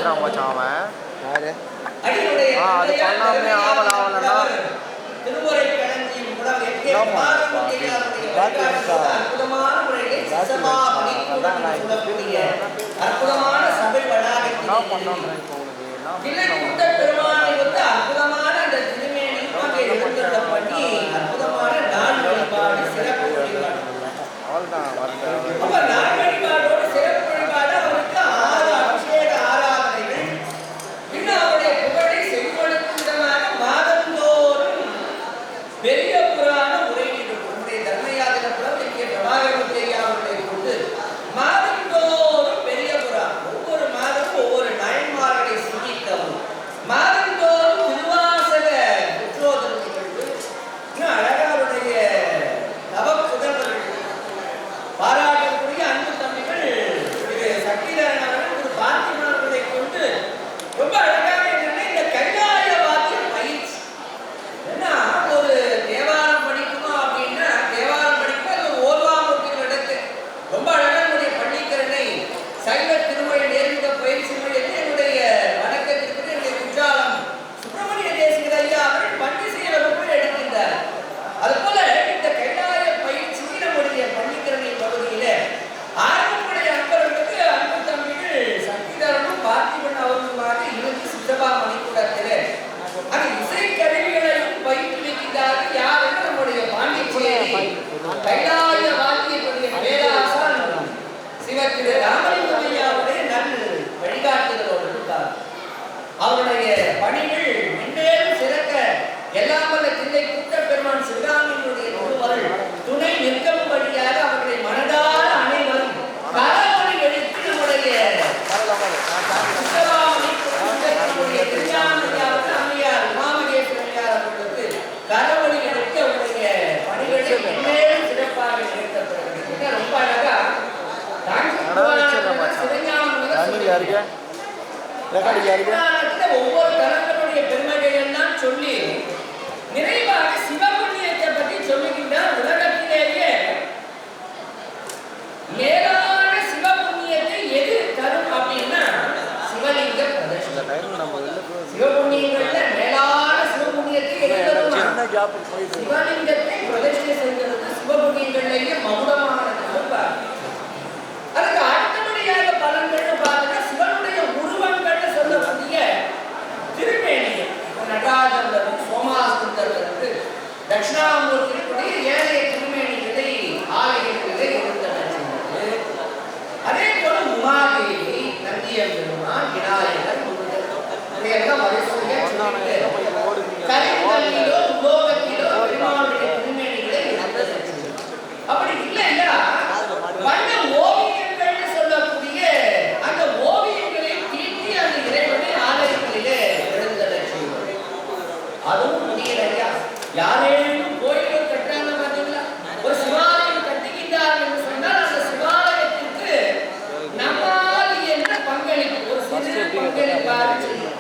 பேசுகிறான் மச்சான் அவன். யாரு? அது பண்ணாமே ஆவலன்னா திருமுறை களஞ்சியம் புலவர் எம்.கே. அற்புதமான முறையில் சிசமா சொல்லக்கூடிய அற்புதமான சபை வளாகத்தில் கிளைக்கூட்ட பெருமானை வந்து அற்புதமான அந்த திருமேனியும் அங்கே எழுந்துள்ள பண்ணி அற்புதமான நாள் வழிபாடு சிறப்பு வழிபாடு. அப்ப நாள் வழிபாடோடு சிறப்பு வழிபாடு அவருக்கு 6 அபிஷேக ஆராதனைகள் இன்னும் அவருடைய புகழை செவிப்படுத்தும் விதமாக மாதந்தோறும் பெரிய புராண உரைநீடு நம்முடைய தர்மயாதன புலவர் இங்கே பிரபாகரமுத்தையா அவர்களை கொண்டு மாதந்தோறும் பெரிய புராணம் ஒவ்வொரு மாதமும் ஒவ்வொரு நாயன்மார்களை சிந்திக்கவும் மாதந்தோறும் திருவாசக புற்றோதல் நிகழ்வு இன்னும் அழகாருடைய நவப்புதல்வர்கள் பாராட்டக்கூடிய அன்பு தம்பிகள் திரு சக்திதரன் அவர்கள் திரு பார்த்திபன் அவர்களை கொண்டு ரொம்ப அழகாக என்னன்னா இந்த கைலாய வாக்கியம் பயிற்சி. ஏன்னா ஒரு தேவாரம் படிக்கணும் அப்படின்னா தேவாரம் படிக்க அது ஒரு ஓர்வாமூர்த்திகள் இடத்து ரொம்ப அழகாக பள்ளிக்கரணை சைவ திருமொழி நேர்முக பயிற்சி முறையில் என்னுடைய வணக்கத்திற்கு என்னுடைய குற்றாலம் சுப்பிரமணிய தேசிகர் ஐயா அவர்கள் பள்ளி செய்ய வகுப்பில் எடுக்கின்றார். அதுபோல இந்த கைலாய பயிற்சி நம்முடைய பள்ளிக்கரணை பகுதியில ஆர்வமுடைய அன்பர்களுக்கு அன்பு தம்பிகள் சக்திதரனும் பார்த்திபன் அவர்களுமாக இருந்து சித்தபா மணிக்கூடத்திலே அது இசை கருவிகளையும் பயிற்றுவிக்கிறார்கள். யார் என்று நம்முடைய பாண்டிச்சேரி கைலாய வாக்கியத்துடைய வேதாசான் சிவத்திரு ராமலிங்கம் ஐயாவுடைய நல் வழிகாட்டுதலோடு இருந்தார். அவருடைய பணிகள் மென்மேலும் சிறக்க எல்லாம் வல்ல தில்லை கூட்ட பெருமான் சிவகாமியினுடைய திருவருள் துணை நிற்கும்படியாக அவர்களை மனதார அனைவரும் கரவொலி எழுப்பி நம்முடைய அம்மையார் உமாமகேஸ்வரர் ஐயார் அவர்களுக்கு கரவொலி எழுப்பி அவருடைய பணிகளை மென்மேலும் சிறப்பாக நிறுத்தப்படுகிறது. ரொம்ப அழகா ஒவ்வொரு தலங்களுடைய பெருமைகள் எல்லாம் சொல்லி நிறைவாக சிவபுண்ணியத்தை பற்றி சொல்லுகின்றார். உலகத்திலேயே மேலான சிவபுண்ணியத்தை எது தரும் அப்படின்னா சிவலிங்க பிரதட்சணை. சிவபுண்ணியங்கள்ல மேலான சிவபுண்ணியத்தை எது தரும்? சிவலிங்கத்தை பிரதட்சணை செய்கிறது சிவபுண்ணியங்கள்லேயே மகுடமானது. அதுக்கு அடுத்தபடியாக பலன்கள்னு பார்த்தா சிவனுடைய உருவங்கள்னு சொல்லக்கூடிய திருமேனிகள் நடராஜர் சோமாஸ்கந்தருக்கு தட்சிணாமூர்த்தியுடைய ஏழைய திருமேனிகளை ஆலயங்களிலே இருந்தன. அதே போல உமாதேவி நந்தியம் பெருமான் விநாயகர் இதையெல்லாம் வரிசையாக கரிமல்லிலோ உலோகத்திலோ பெருமானுடைய திருமேனிகளை இருந்தது. அப்படி இல்லையா வண்ண ஓவியங்கள்னு சொல்லக்கூடிய அந்த ஓவியங்களை தீட்டி அந்த இறைவனை ஆலயங்களிலே எழுந்தன செய்வது. அதுவும் முடியலையா? யாரேனும் கோயில்கள் கட்டுறாங்க பார்த்தீங்களா? ஒரு சிவாலயம் கட்டுகின்றார் என்று சொன்னால் அந்த சிவாலயத்திற்கு நம்மால் என்ற பங்களிப்பு ஒரு சிறு பங்களிப்பாக செய்யும்.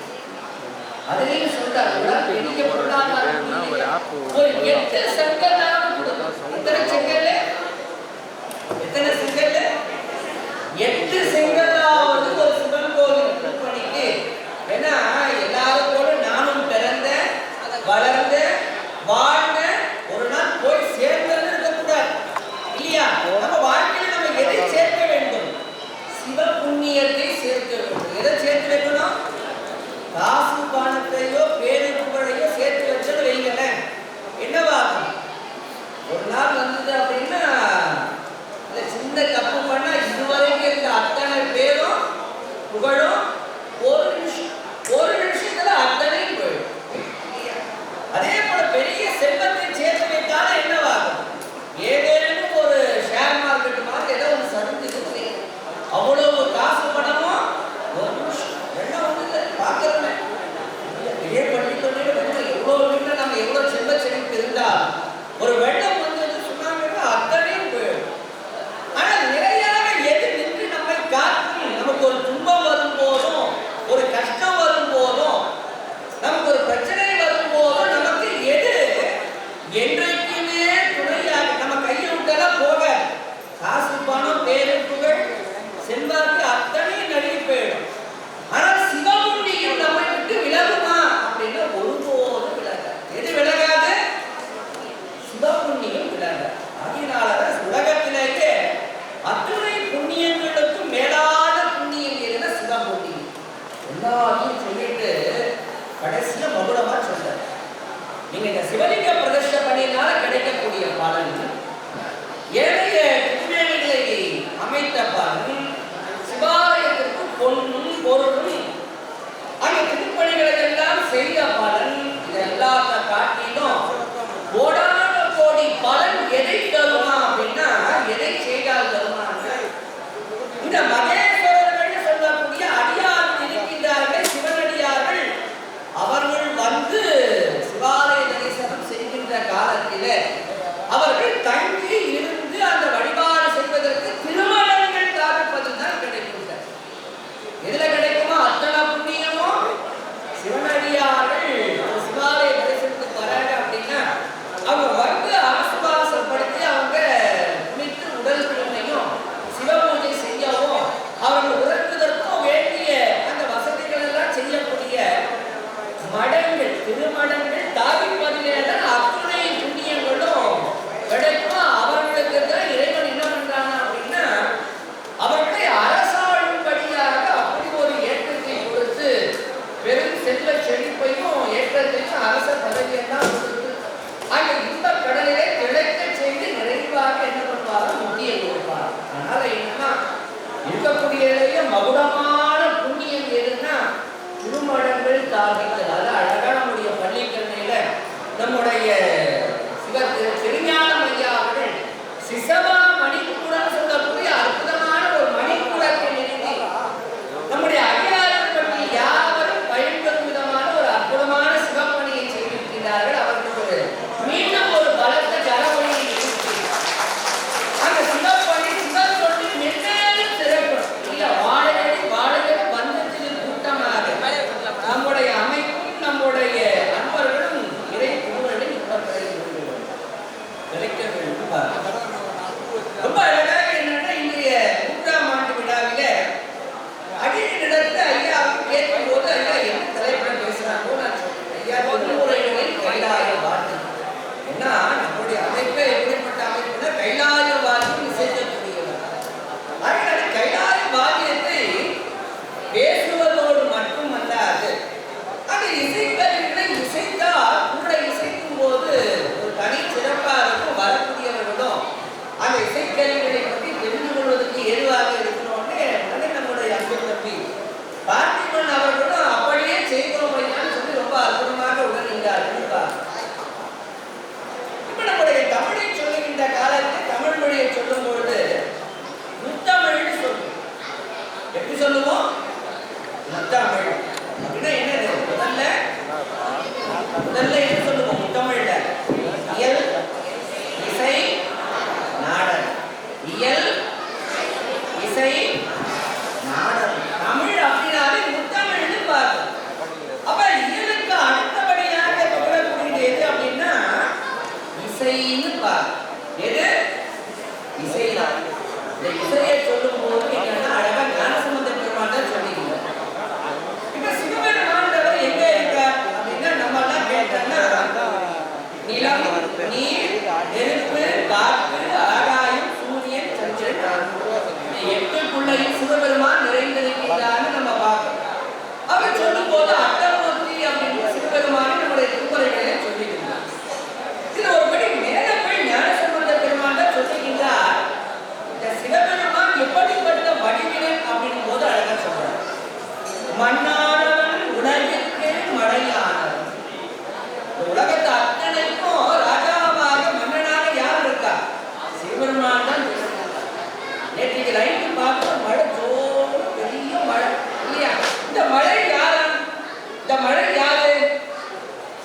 அதிலேயும் சொல்றாங்க பெரிய பொருளாதாரம் ஒரு 8 செங்கலான குடும்பம். எத்தனை செங்கல்? எத்தனை செங்கல்? 8 செங்கலாவது ஒரு சிவன் கோவில் திருப்பணிக்கு. ஏன்னா எல்லாரும் போல நானும் பிறந்த வளர்ந்த வாழ்ந்த ஒரு நாள் போய் சேர்ந்தது இருக்கக்கூடாது இல்லையா? நம்ம வாழ்க்கையில் நம்ம எதை சேர்க்க வேண்டும்? சிவ புண்ணியத்தை சேர்க்க வேண்டும். எதை சேர்த்து வைக்கணும்? காசு பணத்தையோ பேரு புகழையோ சேர்த்து வச்சது வைங்களேன், என்னவாகும்? ஒரு நாள் வந்தது அப்படின்னா சின்ன தப்பு பண்ணா இதுவரைக்கும் இருந்த அத்தனை இருக்கக்கூடியதிலேயே மகுடமான புண்ணியம் எதுன்னா திருமணங்கள் தாவித்தல். அது அழகா நம்முடைய பள்ளிக்கல்வியில நம்முடைய திருஞானம் ஐயா அவர்கள் சிசவா மணிக்கூடம் சொல்லக்கூடிய அற்புதமான ஒரு மணிக்கூடத்தை நிறுத்தி நம்முடைய அடியார்கள் பற்றி யாவரும் பயன்பெறும் விதமான ஒரு அற்புதமான சிவப்பணியை செய்திருக்கிறார்கள். அவர்கள் ஒரு மீண்டும் ஒரு பலத்த ஜலவழியை அந்த சிவப்பணி சிவன் சொல்லி மென்மேலும் சிறப்பு இல்ல வாழையடி வாழையடி பந்தத்தில் கூட்டமாக நம்முடைய அமைப்பும் நம்முடைய அன்பர்களும் இறை திருவள்ளில் கிடைக்க வேண்டும். ரொம்ப அழகாக என்னன்னா இன்றைய 3ஆம் ஆண்டு விழாவில அடிநிலத்தை ஐயா கேட்கும் போது ஐயா என்ன தலைப்பட பேசுறாங்க நான் சொல்றேன். ஐயா திருமுறைகளில் கைலாய வாசி ஏன்னா நம்முடைய அமைப்பே எப்படிப்பட்ட அமைப்புனா கைலாய வாசி இசைக்கக்கூடியவர். அதனால கைலாய வாத்தியத்தை பேசுவதோடு மட்டும் அல்லாது அந்த இசைக்கருவிகளை இசைத்தால் கூட இசைக்கும் போது ஒரு தனி சிறப்பாக இருக்கும். வரக்கூடியவர்களும் அந்த இசைக்கருவிகளை பற்றி தெரிந்து கொள்வதற்கு ஏதுவாக இருக்கணும்னு நம்முடைய அன்பு தம்பி பார்த்திபன் அவர்களும் அப்படியே செய்கிறோம் சொல்லி ரொம்ப அற்புதமாக உணர்கின்றார்கள். இப்ப நம்முடைய தமிழை சொல்லுகின்ற காலத்தில் தமிழ் மொழியை சொல்லும் பொழுது முத்தமிழ்னு சொல்லுவோம். எப்படி சொல்லுவோம்? முத்தமிழ் அப்படின்னா என்னது? முதல்ல என்ன சொல்லுவோம்? முத்தமிழ்ல இயல் இசை நாடகம். இயல் இசை நாடகம். தமிழ் அப்படின்னாலே முத்தமிழ்னு பார்க்கணும். அப்ப இயலுக்கு அடுத்தபடியாக தொடரக்கூடியது எது அப்படின்னா இசைன்னு பார்க்கணும். எது? இசைதான். இந்த இசையை சொல்லும் போது என்னன்னா அழகா ஞானசம்பந்த பெருமாள் தான் சொல்லிக்கிறோம். இப்ப சிவபெருமான்றவர் எங்க இருக்கார் அப்படின்னா நம்ம எல்லாம் கேட்டோம்னா நிலம், நீர், நெருப்பு, காற்று, ஆகாயம், சூரியன், சந்திரன் 8க்குள்ளேயும் சிவபெருமான் நிறைந்திருக்கிறான்னு நம்ம பார்க்கணும். அவர் சொல்லும் போது அட்டமூர்த்தி அப்படின்னு சிவபெருமானை நம்முடைய திருமுறைகளை சொல்லியிருந்தார். இது ஒருபடி மேல போய் ஞானசம்பந்த பெருமான் தான் சொல்லுகின்றார். இந்த சிவபெருமான் எப்படிப்பட்ட வடிவினன் அப்படின் போது அழகா சொல்றார். மண்ணானவன் உலகிற்கு மழையானவன். உலகத்து அத்தனைக்கும் ராஜாவாக மன்னனாக யார் இருக்கா? சிவபெருமான் தான். நேற்றைக்கு லைட்டு பார்த்து மழை ஜோறு பெரிய மழை இல்லையா? இந்த மழை யாரா? இந்த மழை யாரு?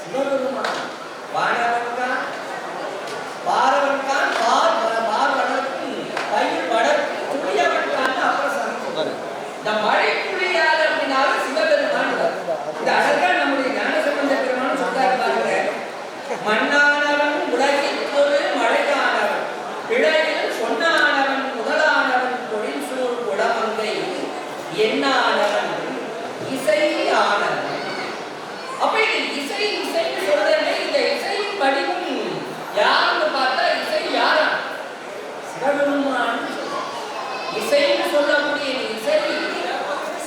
சிவபெருமான். வானவன் தான், பாரவன் தான், பார் வளர்க்கும் பயிர் வளர்க்கும் துளியவன் தான். அப்புறம் சொல்றாரு இந்த மழை துளி யாரு அப்படின்னாலும் சிவபெருமான். இந்த அழகா நம்முடைய ஞானசம்பந்த பெருமான் சொல்றாரு பாருங்க. மண்ணானவன் உலகிற்கொரு மழையானவன் பிழையில் சொன்னானவன் முதலானவன் தொழில் சூழ் குடமங்கை எண்ணானவன் இசையானவன். அப்ப இது இசை இசைன்னு சொல்றேன். இந்த இசையின் வடிவம் யாருன்னு பார்த்தா இசை யாரா? சிவபெருமான். இசைன்னு சொல்லக்கூடிய இசை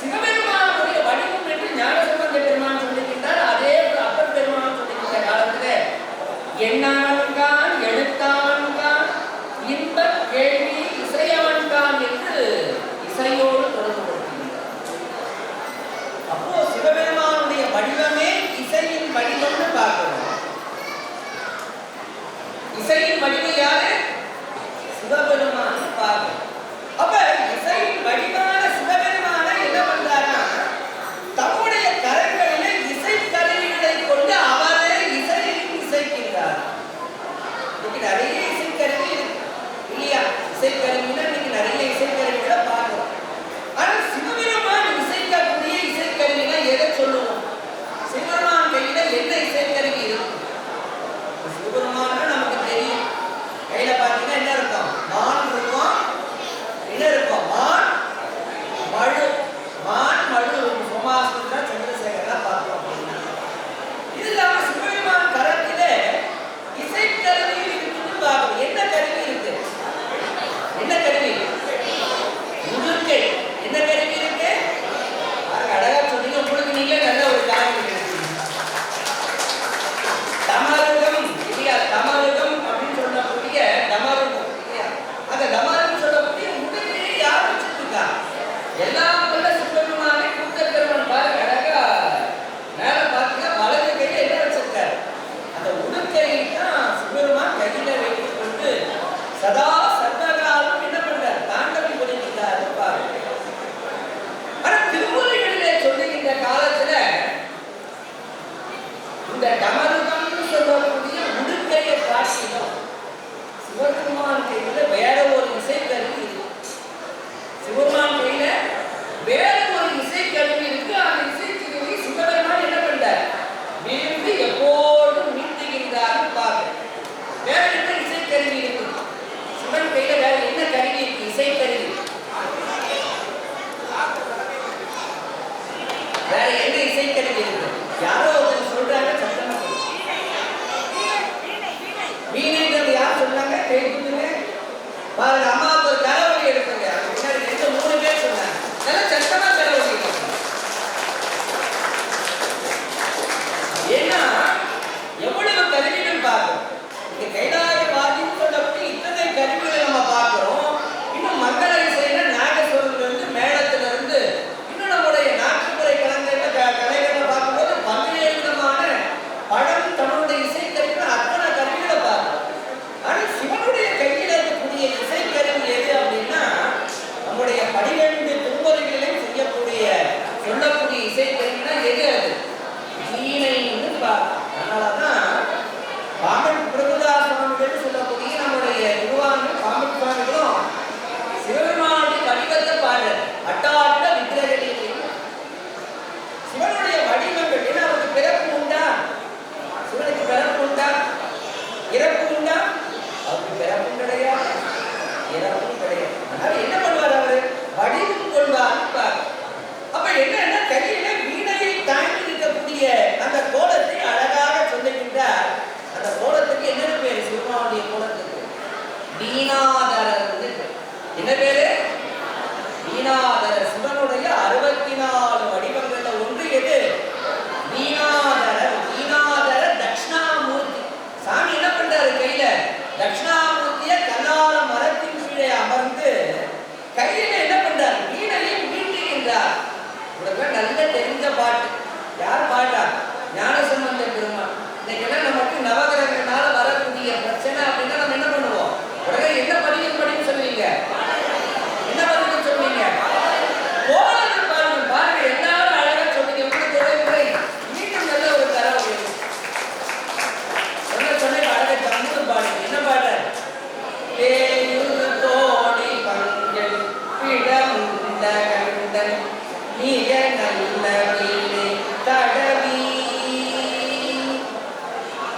சிவபெருமானுடைய வடிவம் என்று ஞானசம்பந்த பெருமான் சொல்லுகின்றார். அதே அப்பர் பெருமான் சொல்லுகின்ற காலத்துல எண்ணானவன்கான் எழுத்தானவன்கான் இன்பக் கேள்வி இசையவன்கான் என்று இசையோடு தொடர்பு கொடுக்கின்றார். எல்லாம் வல்ல சுப்பிரமணியனை கூத்தர் பெருமான் பாருங்க அழகா மேல பார்த்தீங்கன்னா வலது கையில என்ன வச்சிருக்காரு அந்த உடுக்கையை தான் சுப்பிரமணியன் கையில வைத்துக் கொண்டு சதா சர்வகாலம் என்ன பண்றார் தாண்டவி புரிகிறார் பாருங்க. ஆனா திருமுறைகளிலே சொல்லுகின்ற காலத்துல இந்த டமருகம்னு சொல்லக்கூடிய உடுக்கையை காட்டினோம் சிவபெருமான் கையில வேற ஒரு இசைக்கருவி இருக்கு. சிவபெருமான் கையில வேற ஒரு இசைக்கருவி இருக்கு. அந்த இசைக்கருவி சிவபெருமான் என்ன பண்றார் மீண்டு எப்போதும் மீட்டுகின்றார் பாருங்க. வேற என்ன இசைக்கருவி இருக்கு சிவன் கையில வேற என்ன கருவி இருக்கு இசைக்கருவி வேற என்ன இசைக்கருவி இருக்கு யாரோ ஒருத்தர் சொல்றாங்க சத்தமா வீணைன்றது யார் சொன்னாங்க கேட்குதுங்க பாருங்க அம்மாவுக்கு ஒரு கரவழி எடுத்துங்க முன்னாடி ரெண்டு மூணு பேர் சொன்னாங்க நல்லா சத்தமா கரவழி ஏன்னா எவ்வளவு கருவிகள் பார்க்கணும் இங்க கைலாய வாதின்னு சொல்லப்பட்டு இத்தனை கருவிகளை நம்ம பார்க்கிறோம். இன்னும் மங்கள இசையில நாகஸ்வரத்துல இருந்து மேளத்துல இருந்து இன்னும் நம்முடைய நாட்டுப்புற கலைகளை பார்க்கும்போது 17 விதமான பழம் தமிழுடைய இசைக்கருவிகள் அத்தனை கருவிகளை பார்க்கிறோம். ஆனா சிவனுடைய கையில் இருக்கக்கூடிய இசைக்கருவி எது அப்படின்னா நம்முடைய 12 திருமுறைகளிலும் செய்யக்கூடிய சொல்லக்கூடிய இசைக்கருவினா எது அது வீணைன்னு பார்க்கிறோம். அதனாலதான் பாம்பன் பிரபுதாஸ் சுவாமிகள் சொல்லக்கூடிய நம்முடைய திருவாரூர் பாம்பன் சுவாமிகளும் சிவபெருமானுடைய வடிவத்தை பாடுறார் அட்டாட்ட விக்கிரகத்தில் சிவனுடைய வடிவங்கள் ஏன்னா அவருக்கு பிறப்பு உண்டா சிவனுக்கு பிறப்பு உண்டா இறப்பு உண்டா அவருக்கு பிறப்பும் கிடையாது இறப்பும் கிடையாது. அதனால என்ன பண்ணுவார் அவரு வடிவம் கொள்வார். அப்ப என்ன கையில வீணையை தாங்கி இருக்கக்கூடிய அந்த கோலத்தை அழகாக சொல்லுகின்றார். அந்த கோலத்துக்கு என்ன பேரு சிவனுடைய கோலத்துக்கு வீணாதரர் என்ன பேரு வீணாதரர். சிவனுடைய 64 வடிவங்கள்ல ஒன்று எது வீணாதரர். வீணாதரர் தட்சிணாமூர்த்தி. சாமி என்ன பண்றாரு கையில தட்சிணாமூர்த்திய கல்லால மரத்தின் கீழே அமர்ந்து கையில என்ன பண்றாரு வீணையை மீட்டுகின்றார். உங்களுக்கு நல்ல தெரிஞ்ச பாட்டு யார் பாட்டா ஞானசம்பந்த பெருமான். இன்னைக்கெல்லாம் நமக்கு நவகிரகங்களால வரக்கூடிய பிரச்சனை அப்படின்னா நம்ம என்ன பண்ணுவோம் உடனே என்ன படின்னு சொல்லுவீங்க என்ன பதில் சொல்லுவீங்க கோலத்தை பாருங்க பாருங்க எல்லாரும் அழகா சொல்லுங்க முறை மீண்டும் நல்ல ஒரு தரவு சொன்ன அழகா தமிழ் பாடுங்க என்ன பாடு தோணி பங்கல் இடமுண்ட கண்டன் நீக நல்ல வீணை தடவி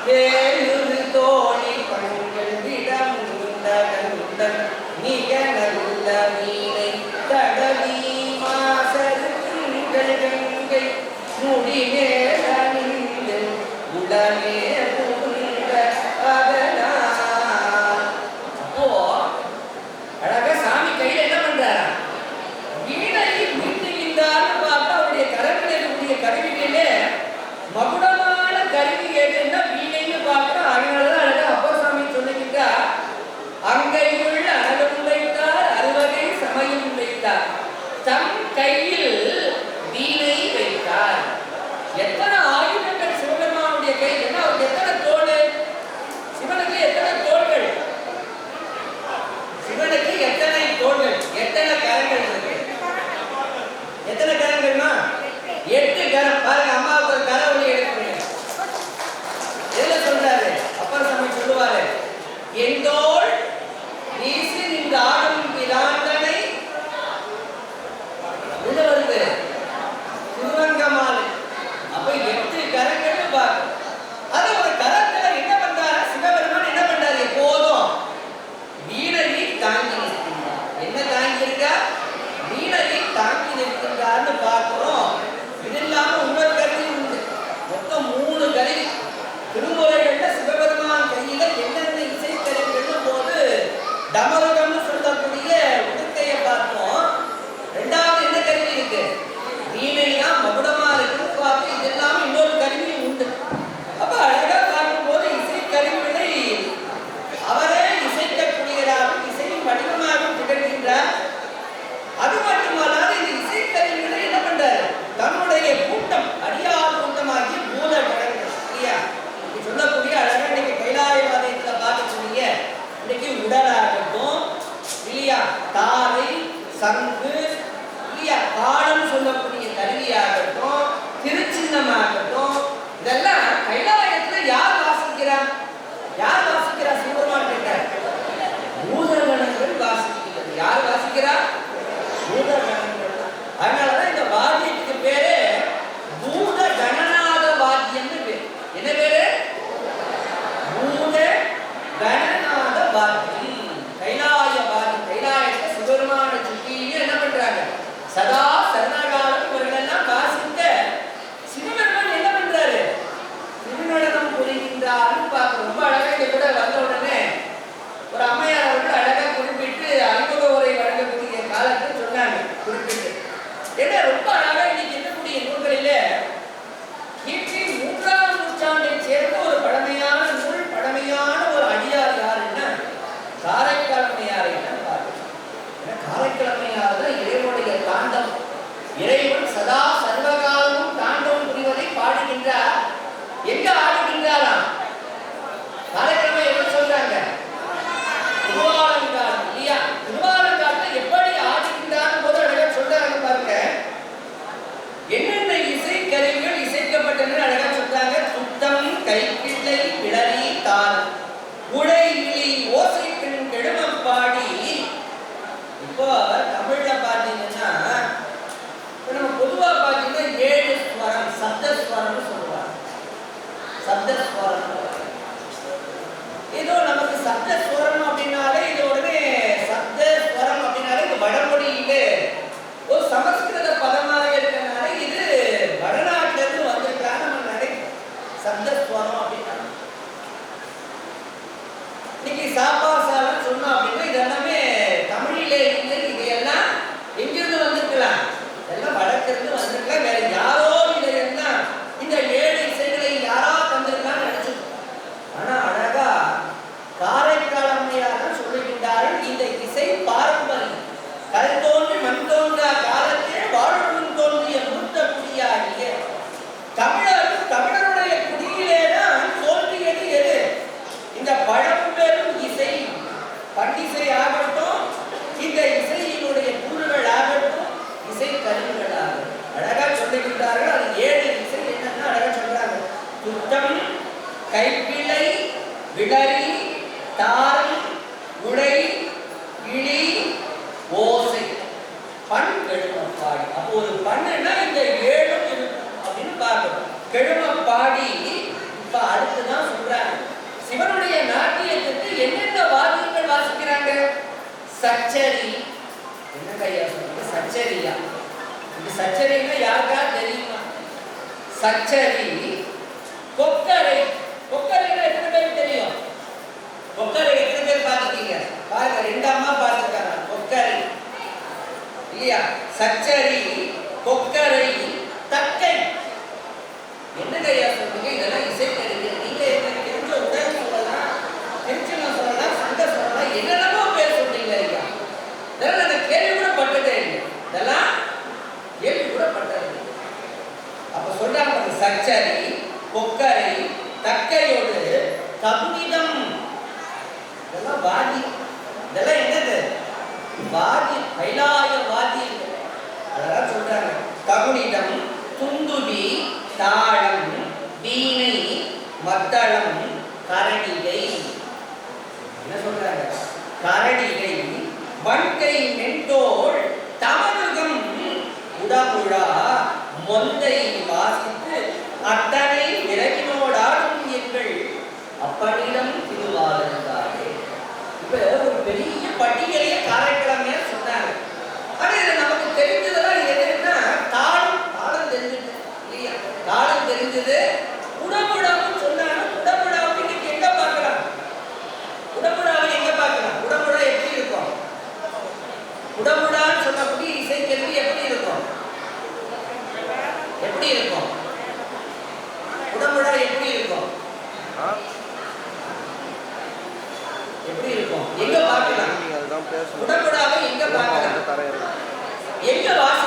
வேலுரு தோணி பங்கல் இடமுண்ட கண்டன் நீக நல்ல வீணை தடவி மாசரு திங்கள் கங்கை முடிமேல நின்று உடனே புகுந்த அதனால். அப்போ அழகா சாமி கையில என்ன பண்றாரா வீணையை மீட்டுகின்றார்னு பார்த்தா அவருடைய கரத்தில் இருக்கக்கூடிய கருவிகளிலே மகுடமான கருவி எதுன்னா வீணைன்னு பார்க்கிறோம். அதனாலதான் அழகா அப்பர் சாமி சொல்லுகின்றார் அங்கையுள்ள அழகும் வைத்தார் அறுவகை சமயம் வைத்தார் தம் கையில் வீணை வைத்தார். எத்தனை ஆயுதங்கள் சிவபெருமானுடைய கையில் என்ன அவருக்கு எத்தனை தோல் சிவனுக்கு எத்தனை தோள்கள் சிவனுக்கு எத்தனை தோள்கள் எத்தனை கரங்கள் இருக்கு எத்தனை கரங்கள்னா 8 கரம். பாருங்க அம்மாவுக்கு ஒரு கரவழி எடுக்கிறீங்க எதுல சொல்றாரு அப்பர் சாமி சொல்லுவாரு எந்தோள் வீசி நின்று ஆடும் பிராண்டனை உள்ள வருது திருவங்கமாலை. அப்ப ஏன்னா ரொம்ப அழகா இன்னைக்கு இருக்கக்கூடிய நூல்களிலே கிபி 3ஆம் நூற்றாண்டை சேர்ந்த ஒரு பழமையான நூல், பழமையான ஒரு அடியார் யாருன்னா காரைக்காலம்மையாரை தான் பார்க்கணும். ஏன்னா காரைக்காலம்மையார் தான் இறைவனுடைய தாண்டவம். இறைவன் சதா சர்வகாலமும் தாண்டவம் புரிவதை பாடுகின்றார். எங்க ஆடுகின்றாராம்? காரைக்காலம்மை என்ன சொல்றாங்க? திருவாலங்காடு இல்லையா? திருவாலங்காட்டுல எப்படி ஆடுகின்றார் போது அழகா சொல்றாங்க பாருங்க. என்னென்ன இசை கருவிகள் இசைக்கப்பட்டன அழகா சொல்றாங்க. சுத்தம், கைக்கிள்ளை, கிளறி, தார், உடை, இழி, ஓசை பெண் கெடுமப்பாடி. இப்போ தமிழ்ல பாத்தீங்கன்னா நம்ம பொதுவா பாத்தீங்கன்னா 7 ஸ்வரம், சப்தஸ்வரம்னு சொல்லுவாங்க. சப்தஸ்வரம் ஏதோ நமக்கு சப்தஸ்வரம் அப்படின்னாலே இது உடனே சப்தஸ்வரம் அப்படின்னாலே இது வடமொழியிலே ஒரு சமஸ்கிருத பதமாக இருக்கிறதுனால இது வடநாட்டில இருந்து வந்திருக்காங்க. நம்ம நினைக்கிறோம் சப்தஸ்வரம் அப்படின்னா. இன்னைக்கு சாப்பாசாலம் சொன்னோம் அப்படின்னா இது எல்லாமே தமிழிலே இருந்து இதையெல்லாம் எங்கிருந்து வந்திருக்கலாம்? இதெல்லாம் வடக்கிருந்து வந்திருக்கலாம். வேற யாரோ இல்லைன்னா இந்த 7 இசைகளை யாரா தந்திருக்கான்னு நினைச்சிருக்கோம். ஆனா அழகா காரைக்காலம்மையார் சொல்லுகின்றார்கள், இந்த இசை பாரம்பரியம். கல் தோன்றி மண் தோன்றா காலத்தே வாழ்வும் தோன்றிய மூத்த குடியாகிய தமிழருடைய குடியிலேதான் தோன்றியது எது? இந்த பழம்பெரும் இசை. பண்டிசை ஆகட்டும், இந்த இசையினுடைய கூறுகள் ஆகட்டும், இசை கருவிகள் ஆகட்டும், அழகா சொல்லுகின்றார்கள். அது 7 இசை என்னன்னா அழகா சொல்றாங்க. சுத்தம், கைப்பிழை, விளரி, தாரம், உடை, இழி, ஓசை, பண், கெழுமப்பாடி. அப்போ ஒரு பண்ணுன்னா இந்த 7 இருக்கும் அப்படின்னு பார்க்கணும். கெழுமப்பாடி. இப்ப அடுத்துதான் சொல்றாங்க, சிவனுடைய நாட்டியத்துக்கு என்னென்ன வாத்தியங்கள் வாசிக்கிறாங்க? சச்சரி. என்ன கையா சொல்றாங்க? சச்சரியா? இந்த சச்சரின்னா யாருக்கா தெரியுமா? சச்சரி, கொக்கரை. கொக்கரைன்னா எத்தனை பேருக்கு தெரியும்? கொக்கரை எத்தனை பேர் பார்த்துருக்கீங்க? பாருங்க, 2 அம்மா பார்த்துருக்காங்க. கொக்கரை இல்லையா? சச்சரி, கொக்கரை, தக்கை. என்ன கையா சொல்றீங்க? இதெல்லாம் இசைக்கருவி. நீங்க தெரிஞ்ச உடல் சொல்லலாம், தெரிஞ்சவங்க சொல்லலாம், சங்க சொல்லலாம், என்னென்னமோ பேர் சொல்றீங்க ஐயா. இதெல்லாம் நான் கேள்வி கூட பட்டதே இல்லை. இதெல்லாம் கேள்வி கூட பட்டது இல்லை. அப்ப சொல்றாங்க சச்சரி, கொக்கரை, தக்கையோடு கபுனிதம். இதெல்லாம் வாதி. இதெல்லாம் என்னது? வாதி, கைலாய வாதியங்கள். அதெல்லாம் சொல்றாங்க. கபுனிதம், துந்துபி, தாளம், வீணை, மத்தளம், கரடிகை. என்ன சொல்றாங்க? கரடிகை, வன்கை, மென்தோள், தமருகம், உடமுழா, மொந்தை வாசித்து அத்தனை விரவினோடாடும் எங்கள் அப்பனிடம் திருவாலங்காடே. இப்ப ஒரு பெரிய பட்டியலையே காரைக்கிழமையா சொன்னாங்க. ஆனா இது நமக்கு தெரிஞ்சதெல்லாம் எதுன்னா தாளம். தாளம் தெரிஞ்சது இல்லையா? தாளம் தெரிஞ்சது. உடம்புடாவும் சொன்னாங்க. உடம்புடாவும் இன்னைக்கு எங்க பார்க்கலாம்? உடம்புடாவை எங்க பார்க்கலாம்? உடம்புடா எப்படி இருக்கும்? உடம்புடான்னு சொல்லக்கூடிய இசைக்கருவி எப்படி இருக்கும்? எப்படி இருக்கும்? உடம்புடா எப்படி இருக்கும்? எப்படி இருக்கும்? எங்க பார்க்கலாம்? உடம்புடாவை எங்க பார்க்கலாம்? எங்க வாசி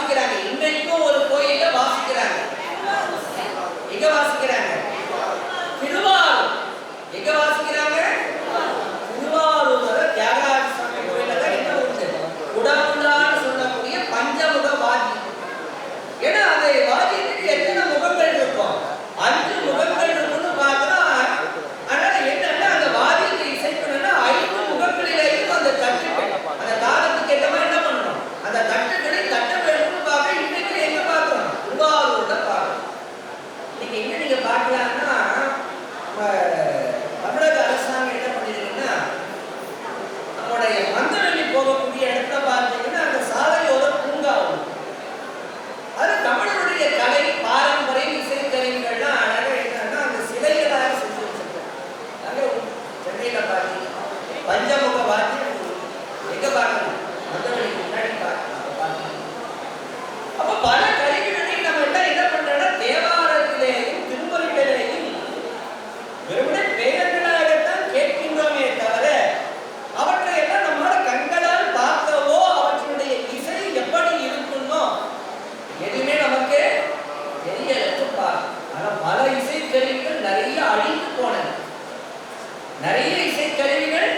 நிறைய இசைக்கருவிகள்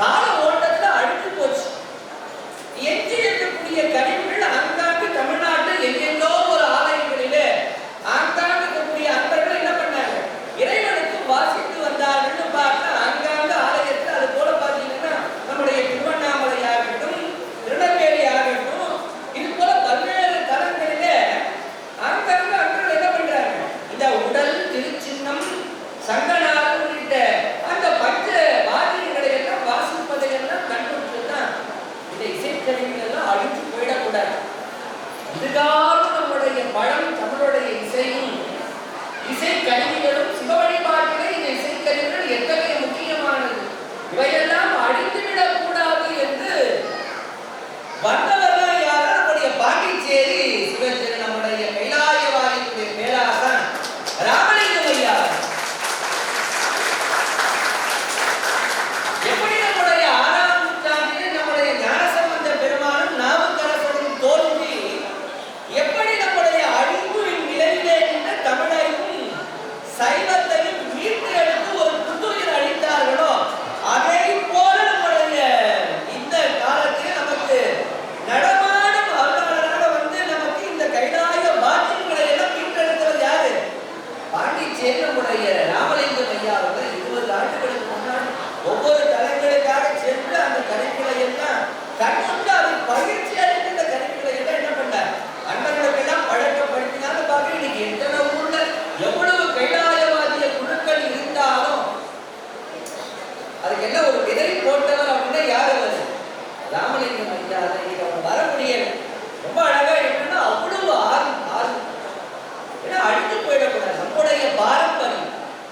கால ஓட்டத்தில் அழிந்து போச்சு. எஞ்சி இருக்கக்கூடிய கருவிகள் ஆங்காங்கு தமிழ்நாட்டில் எங்கெங்கோ ஒரு ஆலயங்களிலே ஆங்காங்கு இருக்கக்கூடிய அன்பர்கள் என்ன பண்ணாங்க, இறைவனுக்கு வாசித்து வந்தார்கள்னு பார்த்தா ஆங்காங்கு ஆலயத்தில் அது போல பார்த்தீங்கன்னா நம்முடைய திருவண்ணாமலை ஆகட்டும், திருநெல்வேலி ஆகட்டும், இது போல பல்வேறு தலங்களிலே ஆங்காங்கு அன்பர்கள் என்ன பண்றாங்க, இந்த உடல் திருச்சின்னம் சங்கநாதம் உள்ளிட்ட அந்த பஞ்ச வாத்தியங்களை எல்லாம் வாசிப்பதை எல்லாம் கண்டுபிடிச்சு தான் இந்த இசைக்கருவிகள் எல்லாம் அழிஞ்சு போயிடக்கூடாது. இதுகாரும் நம்முடைய பழம் தமிழுடைய இசையும் இசைக்கருவிகளும் சிவ வழிபாட்டிலே இந்த இசைக்கருவிகள் எத்தகைய முக்கியமானது, இவையெல்லாம் அழிந்துவிடக் கூடாது என்று வந்தவர்கள் யாரா நம்முடைய பாண்டிச்சேரி சிவத்திரு நம்முடைய கைலாயவாதியுடைய பேராசன் ராமலிங்கம் ஐயா. எப்படி நம்முடைய 6ஆம் நூற்றாண்டிலே நம்முடைய ஞானசம்பந்த பெருமானும் நாவுக்கரசரும் தோன்றி எப்படி நம்முடைய அழிவின் நிலையிலே நின்ற தமிழையும் சைவத்தையும் மீட்டு எடுத்து ஒரு புத்துயிர் அளித்தார்களோ அதே போல நம்முடைய இந்த காலத்தில் நமக்கு நடமாடும் அருளாளராக வந்து நமக்கு இந்த கைலாய வாத்தியங்களை எல்லாம் மீட்டெடுத்தவர் யாரு? பாண்டிச்சேரி நம்முடைய ராமலிங்கம் ஐயா அவர்கள் 20 ஆண்டுகளுக்கு முன்னாடி ஒவ்வொரு தலங்களுக்காக சென்று அந்த கருவிகளை எல்லாம் கண்டு அதை பயிற்சி அளித்து இந்த கருவிகளை எல்லாம் என்ன பண்ணார், அன்பர்களுக்கு எல்லாம் பழக்கப்படுத்தினாங்க. பார்க்க இன்னைக்கு எத்தனை ஊர்ல எவ்வளவு கைலாயவாதிய குழுக்கள் இருந்தாலும் அதுக்கு எல்லாம் ஒரு விதை போட்டவர் அப்படின்னா யார் அவர்? ராமலிங்கம் ஐயா. இன்னைக்கு அவங்க வர முடியல. ரொம்ப அழகா என்னன்னா அவ்வளவு ஆர்வம் ஏன்னா அழிந்து போயிடக்கூடாது. நம்முடைய பாரம்பரியம்,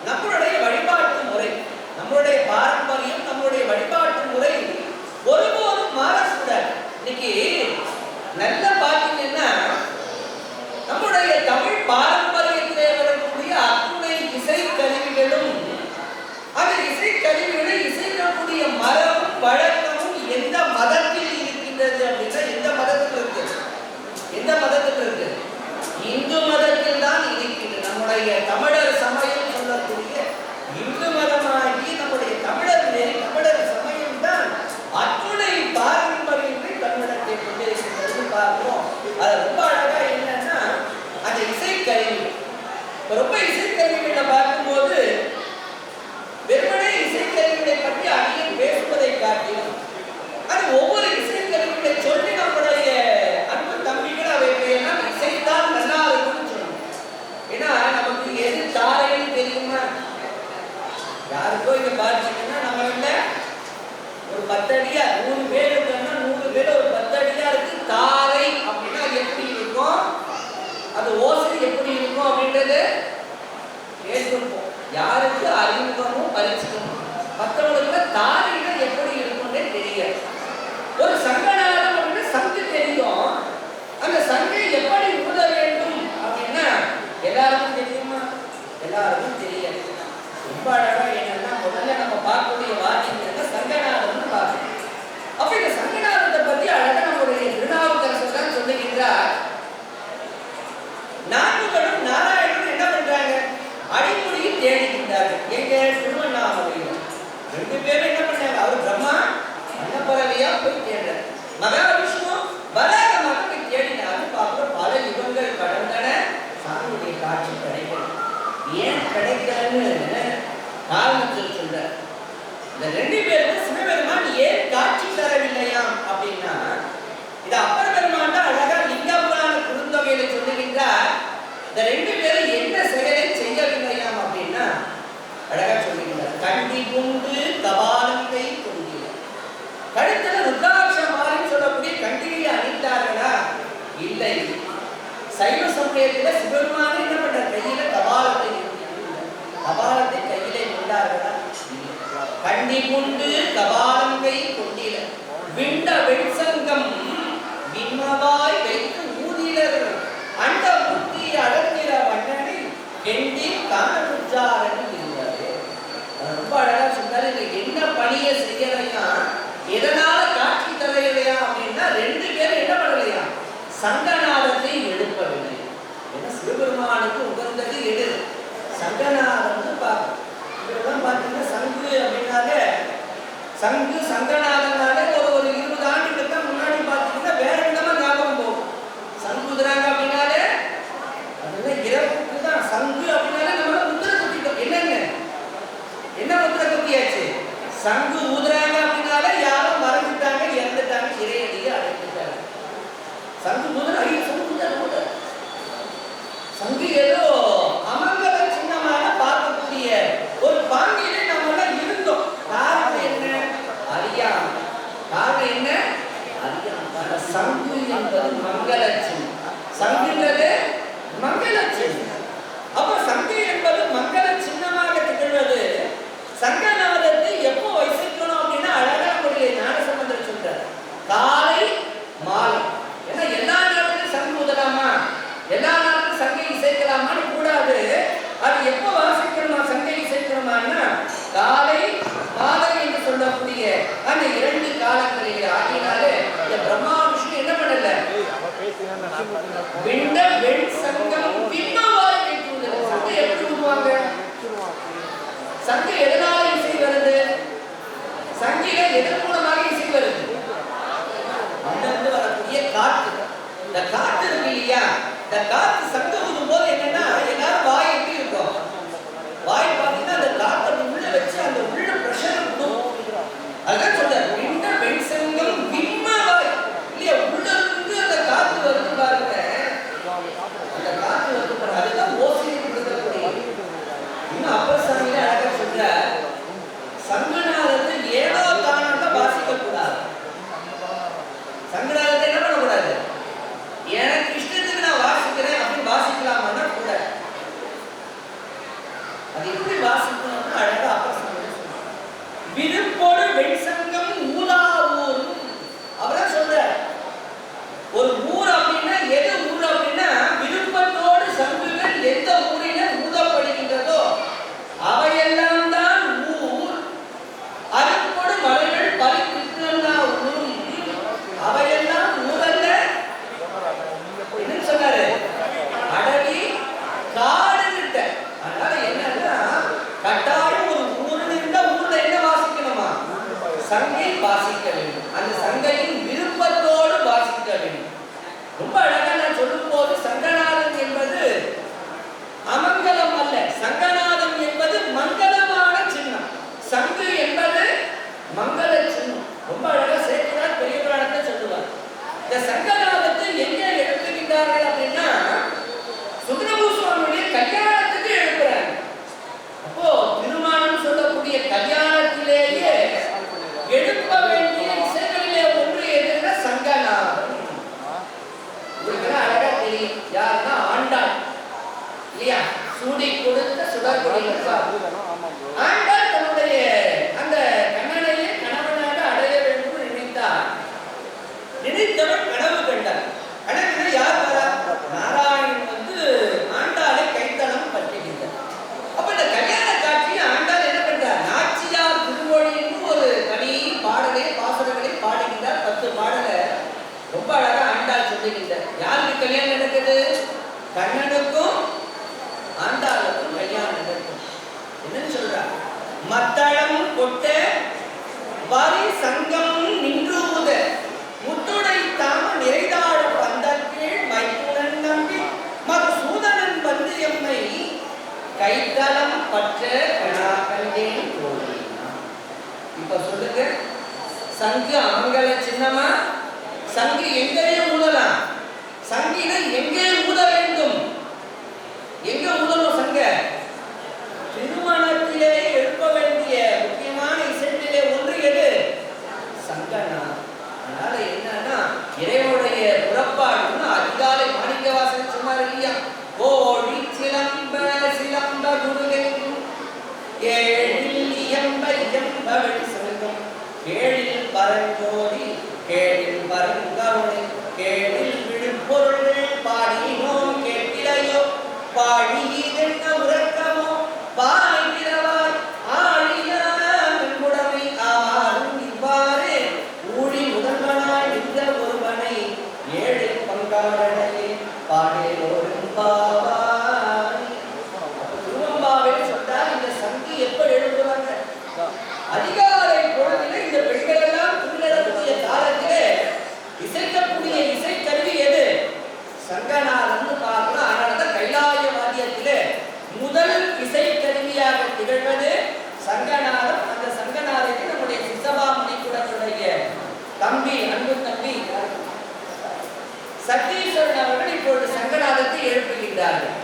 நம்மளுடைய வழிபாட்டு முறை, நம்மளுடைய பாரம்பரியம், நம்மளுடைய வழிபாட்டு முறை ஒருபோதும் மாறக்கூடாது. இன்னைக்கு நல்ல பார்த்தீங்கன்னா நம்முடைய தமிழ் பாரம்பரியத்திலே வரக்கூடிய அத்துணை இசைக்கருவிகளும் அந்த இசைக்கருவிகளை இசைக்கக்கூடிய மரபும் வழக்கமும் எந்த மதத்தில் இருக்கின்றது அப்படின்னா எந்த மதத்தில் இருக்கு? எந்த மதத்தில் இருக்கு? இந்து மதத்தில் தான் இருக்கின்றது. நம்முடைய தமிழர் சமயம் சொல்லக்கூடிய இந்து மதமாகி நம்முடைய தமிழர் சமயம் தான் அத்துணை பாரம்பரியத்தை தமிழத்தை கொண்டிருக்கின்றது பார்க்கிறோம். அது ரொம்ப அழகா என்னன்னா அந்த இசைக்கருவி ரொம்ப இசைக்கருவிகளை பார்க்கும்போது வெறுமனே இசைக்கருவிகளை பற்றி அதிகம் பேசுவதை காட்டிலும் அது ஒவ்வொரு இசைக்கருவிகளை சொல்லி நம்முடைய அன்பு தம்பிகள் அவைகளையெல்லாம் இசைத்தான் நல்லா இருக்கும்னு சொல்லணும். ஏன்னா நமக்கு எது தாரைன்னு தெரியுமா? யாருக்கோ இங்க பார்த்தீங்கன்னா நம்ம இல்ல ஒரு 10 அடியா 100 பேர் இருக்கா 100 பேர் ஒரு 10 அடியா இருக்கு. தாரை அப்படின்னா எப்படி இருக்கும், அது ஓசை எப்படி இருக்கும் அப்படின்றது கேட்கணும். யாருக்கு அறிமுகமும் பரிச்சயமும் மற்றவங்களுக்கு தாரையில எப்படி இருக்கும்னே தெரியாது. ஒரு சங்கநாதம் அப்படின்னா சங்கு தெரியும். அந்த சங்கை எப்படி ஊத வேண்டும் அப்படின்னா எல்லாருக்கும் தெரியுமா? எல்லாருக்கும் தெரியாது. ரொம்ப அழகா என்னன்னா முதல்ல நம்ம பார்க்கக்கூடிய வாக்கியங்கள் சங்கநாதம்னு பார்க்கணும். அப்ப இந்த சங்கநாதத்தை பத்தி அழகா நம்முடைய திருநாவுக்கரசர் தான் சொல்லுகின்றார். நான்குகளும் நாராயணனும் என்ன பண்றாங்க, அடிமுடியில் தேடுகின்றார்கள். எங்க திருவண்ணாமலையில் 2 பேரும் என்ன பண்ணாங்க, அவர் பிரம்மா அன்னப்பறவையா போய் தேடுறார், மகாவிஷ்ணு வராகமாக போய் தேடினாரு. பார்க்கிறோம் பல யுகங்கள் கடந்தன, சாமியுடைய காட்சி கிடைக்கல. ஏன் கிடைக்கலன்னு காரணத்தில் சொல்றார். இந்த 2 பேருக்கும் சிவபெருமான் ஏன் காட்சி தரவில்லையாம் அப்படின்னா இது அப்பர் பெருமான் தான் அழகா லிங்கபுராண குறுந்தொகையில சொல்லுகின்றார். இந்த 2 பேரும் என்ன செயலை செய்யவில்லையாம் அப்படின்னா அழகா சொல்லுகின்றார். கண்டி குண்டு கபாலத்தை கொண்டில கழுத்துல ருத்ராட்ச மாலை சொல்லக்கூடிய கண்டியை அணிந்தார்களா? இல்லை. சைவ சமயத்துல சிவபெருமான் என்ன பண்ற கையில கபாலத்தை கபாலத்தை கையிலே கொண்டார்களா? கண்டி குண்டு கபாலம் கை கொண்டில விண்ட வெண்சங்கம் விண்மவாய் வைத்து ஊதிலர் அந்த முத்தி அடங்கிற வண்ணனை எண்டி காணமுச்சாரணி இருந்தாரு. ரொம்ப அழகா சொன்னாரு. என்ன பணியை செய்யலையா, எதனால காட்சி தரையிலையா அப்படின்னா 2 பேரும் என்ன பண்ணலையா, சங்கநாதத்தை எழுப்பவில்லை. ஏன்னா சிவபெருமானுக்கு உகந்தது எது? சங்கநாதம்னு பார்க்கணும். இதெல்லாம் பார்த்தீங்கன்னா சங்கு அப்படின்னா சங்கு சங்கநாதனாலே ஒரு 20 ஆண்டுகளுக்கு முன்னாடி பார்த்தீங்கன்னா வேற விதமா ஞாபகம் போகும். சங்கு ஊதுறாங்க அப்படின்னாலே அதெல்லாம் இறப்புக்கு தான். சங்கு அப்படின்னாலே நம்ம முத்திரை குத்திட்டோம். என்னங்க என்ன முத்திரை குத்தியாச்சு? சங்கு ஊதுறாங்க அப்படின்னாலே யாரும் மறந்துட்டாங்க, இறந்துட்டாங்க, இறையடியை அடைந்துட்டாங்க. சங்கு ஊதுற சங்கு ஏதோ அமங்கல சின்னமாக பார்க்கக்கூடிய ஒரு பாங்கிலே நம்ம இருந்தோம். காரணம் என்ன? அறியாம. காரணம் என்ன? அறியாம. சங்கு என்பது மங்கள சின்னம். சங்குன்றது மங்கள சின்னம். அப்ப சங்கு என்பது மங்கள சின்னமாக திகழ்வது. சங்கநாதத்தை எப்போ வசிக்கணும் அப்படின்னா அழகா நம்முடைய ஞானசம்பந்தர் சொல்றார், காலை மாலை. ஏன்னா எல்லா நேரத்திலும் சங்கு ஊதலாமா, எல்லா நேரத்திலும் சங்கை இசைக்கலாமான்னு கூடாது. அது எப்போ வாசிக்கணுமா சங்கை இசைக்கணுமான்னா காலை மாலை என்று சொல்லக்கூடிய அந்த 2 காலங்களிலே. ஆகினாலே இந்த பிரம்மா விஷ்ணு என்ன பண்ணல, விண்ட வெண் சங்கம் பின்னவாய் வைத்துள்ளது. சங்கை எப்படி ஊதுவாங்க? சங்கை எதனால இசை வருது? சங்கையில எதன் மூலமாக இசை வருது? அங்கிருந்து வரக்கூடிய காற்று. இந்த காற்று இருக்கு இல்லையா, இந்த காற்று சங்கு ஊதும் போது என்னன்னா எல்லாரும் வாய் எப்படி இருக்கும்? வாய் பார்த்தீங்கன்னா அந்த காற்றை உள்ள வச்சு அந்த உள்ள பிரஷர் கொடுக்கும். அதான் சொல்ற விண்ட வெண் சங்கம் பின்னவாய் இல்லையா, உள்ள இருந்து அந்த காற்று வருது பாருங்க. அந்த காற்று வருது பாருங்க, அதுதான் ஓசையை கொடுக்கக்கூடிய. இன்னும் அப்பர் சாமியில அழகா சொல்ற, சங்கநாதத்தை ஏதோ காரணம் வாசிக்க கூடாது. சங்கநாதத்தை என்ன பண்ணக்கூடாது? எனக்கு இஷ்டத்துக்கு நான் வாசிக்கிறேன் அப்படின்னு வாசிக்கலாமான்னா கூட. அது எப்படி வாசிக்கணும்னு அழகா அப்பர் சாமி சொல்றார், விருப்போடு வெண்சங்கம் ஊலாவூர். அவரா சொல்ற ஒரு ஊர் அப்படின்னா எது ஊர் அப்படின்னா விருப்பத்தோடு சங்குகள் எந்த ஊரில ஊதப்படுகின்றதோ அவையெல்லாம் தான் ஊர். அருப்போடு மலைகள் பறிக்கின்றன ஊரும் அவையெல்லாம் ஊரல்ல. என்ன சொன்னாரு? அடவி காடு கிட்ட. அதனால என்னன்னா கட்டாயம் ஒரு ஊர்ல இருந்த ஊர்ல என்ன வாசிக்கணுமா? சங்கை வாசிக்க வேண்டும். அந்த சங்கையின் விருப்பத்தோடு வாசிக்க வேண்டும். ரொம்ப அழகா நான் சொல்லும் போது சங்கநாதம் என்பது அமங்கலம் அல்ல, சங்கநாதம் என்பது மங்களமான சின்னம். சங்கு என்பது மங்கள சின்னம். ரொம்ப அழகா சேர்க்கிறார் பெரிய புராணத்தை சொல்லுவார். இந்த சங்கநாதத்தை எங்கே எழுப்புகின்றார்கள் அப்படின்னா சுந்தரமூ சுவாமியுடைய கல்யாணத்துக்கு எழுப்புறாங்க. அப்போ திருமணம் சொல்லக்கூடிய கல்யாணத்திலேயே எழுப்ப வேண்டிய இசைகளிலே ஒன்று எதுன்னா சங்கநாதம். உங்களுக்கு அழகா தெரியும் யாருன்னா ஆண்டாள் இல்லையா, சூடி கொடுத்த சுடர்குடியில் ஆண்டாள் தன்னுடைய அந்த கண்ணனையே கணவனாக அடைய வேண்டும் நினைத்தார். நினைத்தவன் கனவு கண்டார். கனவுல யார் வரா? நாராயணன் வந்து ஆண்டாளை கைத்தளம் பற்றுகின்றார். அப்ப இந்த கல்யாண காட்சியை ஆண்டாள் என்ன பண்றார்? நாச்சியார் திருமொழின்னு ஒரு தனி பாடலை பாசுரங்களை பாடுகின்றார். 10 பாடலை ரொம்ப அழகா ஆண்டாள் சொல்லுகின்றார். யாருக்கு கல்யாணம் நடக்குது? கண்ணனுக்கும் ஆண்டாளுக்கும் கல்யாணம் நடக்கும். என்னன்னு சொல்றா? மத்தளம் கொட்ட வரி சங்கம் நின்றூத முத்துடை தாம நிறைதாழ பந்தற்கீழ் மைத்துனன் நம்பி மது சூதனன் வந்து எம்மை கைத்தலம் பற்ற கணாக்கண்டேன் கோடினா. இப்ப சொல்லுங்க, சங்கு அமங்கல சின்னமா? சங்கு எங்கேயும் ஊதலாம். சங்கினை எங்கே ஊத வேண்டும்? எங்க ஊதணும் சங்க? திருமணத்திலே எழுப்ப வேண்டிய முக்கியமான இசையிலே ஒன்று எது? சங்கநாதம். அதனால என்னன்னா இறைவனுடைய புறப்பாடுன்னு அதிகாலை மாணிக்கவாசகர் சொன்னார் இல்லையா, கோழி சிலம்ப சிலம்ப குருகெங்கும் ஏழில் இயம்ப இயம்ப வெளி சங்கம் கேழில் பரஞ்சோதி கேழில் பரங்கருணை கேழில் விழுப்பொருள் பாடினோம் கேட்டிலையோ பாழியதென்ன உறக்கமோ பாய்கிறவாய் ஆழியாங்குடமை ஆறும் இவ்வாறே ஊழி முதல்வனாய் நின்ற ஒருவனை ஏழு பங்காடனே பாடேலோரும் பாவாய். திருவம்பாவை சொன்னார். இந்த சங்கி எப்ப எழுதுவாங்க? அதிகாலை பொழுதிலே இந்த முதல் இசைக்கருவியாக திகழ்வது சங்கநாதம். அந்த சங்கநாதத்தை நம்முடைய சிசபா மணிக்கூடனுடைய தம்பி, அன்பு தம்பி சத்தீஸ்வரன் அவர்கள் இப்பொழுது சங்கநாதத்தை எழுப்புகின்றார்கள்.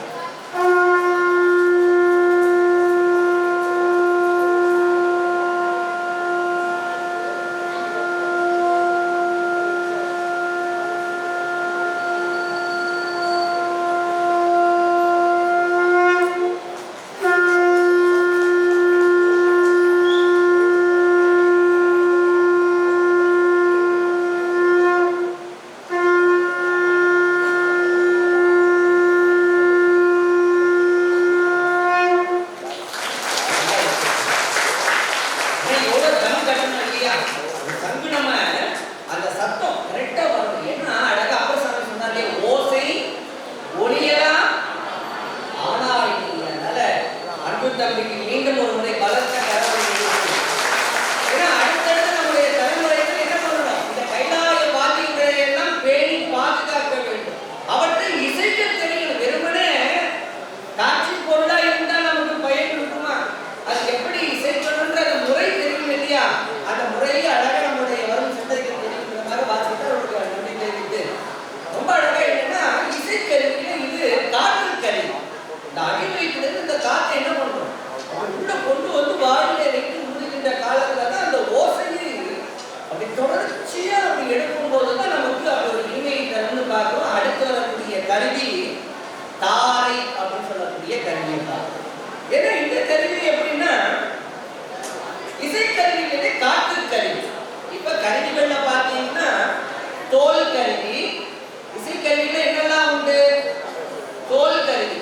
கருவி தாரை அப்படின்னு சொல்லக்கூடிய கருவியை பார்க்கிறோம். ஏன்னா இந்த கருவி எப்படின்னா இசைக்கருவிகளே காற்று கருவி. இப்ப கருவிகள்ல பார்த்தீங்கன்னா தோல் கருவி, இசைக்கருவியில என்னெல்லாம் உண்டு? தோல் கருவி,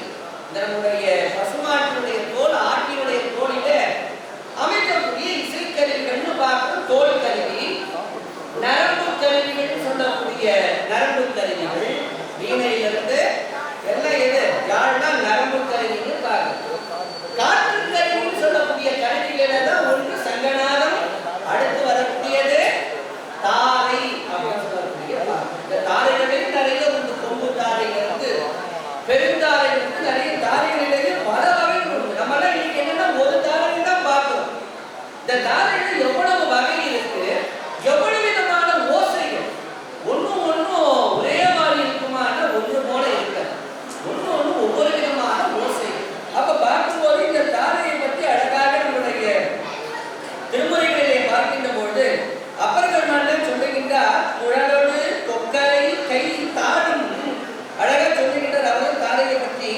நம்முடைய பசுமாட்டினுடைய தோல், ஆட்டினுடைய தோலில அமைக்கக்கூடிய இசைக்கருவிகள்னு பார்க்கிறோம். தோல் கருவி, நரம்பு கருவிகள் சொல்லக்கூடிய நரம்பு கருவிகள், வீணையிலிருந்து எல்லாம் எது யாழ்னா நரம்பு கருவின்னு பார்க்கிறோம். காற்று கருவின்னு சொல்லக்கூடிய கருவிகளை தான் ஒன்று சங்கநாதம், அடுத்து வரக்கூடியது தாரை அப்படின்னு சொல்லக்கூடிய. இந்த தாரைகளில் நிறைய உண்டு. கொம்பு தாரையிலிருந்து பெருந்தாரையிலிருந்து நிறைய தாரைகளிலேயே பல வகைகள் உண்டு. நம்மளாம் இன்னைக்கு என்னன்னா ஒரு தாரை தான் பார்க்கிறோம். இந்த தாரைகள் எவ்வளவு வகை இருக்கு, எவ்வளவு விதமான ஓசைகள், ஒன்னும் ஒரே மாதிரி இருக்குமானா ஒன்று போல இருக்காது. ஒன்று ஒவ்வொரு விதமான ஓசை. அப்ப பார்க்கும்போது இந்த தாரையை பற்றி அழகாக நம்முடைய திருமுறைகளிலே பார்க்கின்ற பொழுது அப்பர்கள் மன்னன் சொல்லுகின்றார், குழலோடு கொக்கரை கை தாடும் அழகா சொல்லுகின்றார் அவர்கள் தாரையை பற்றி.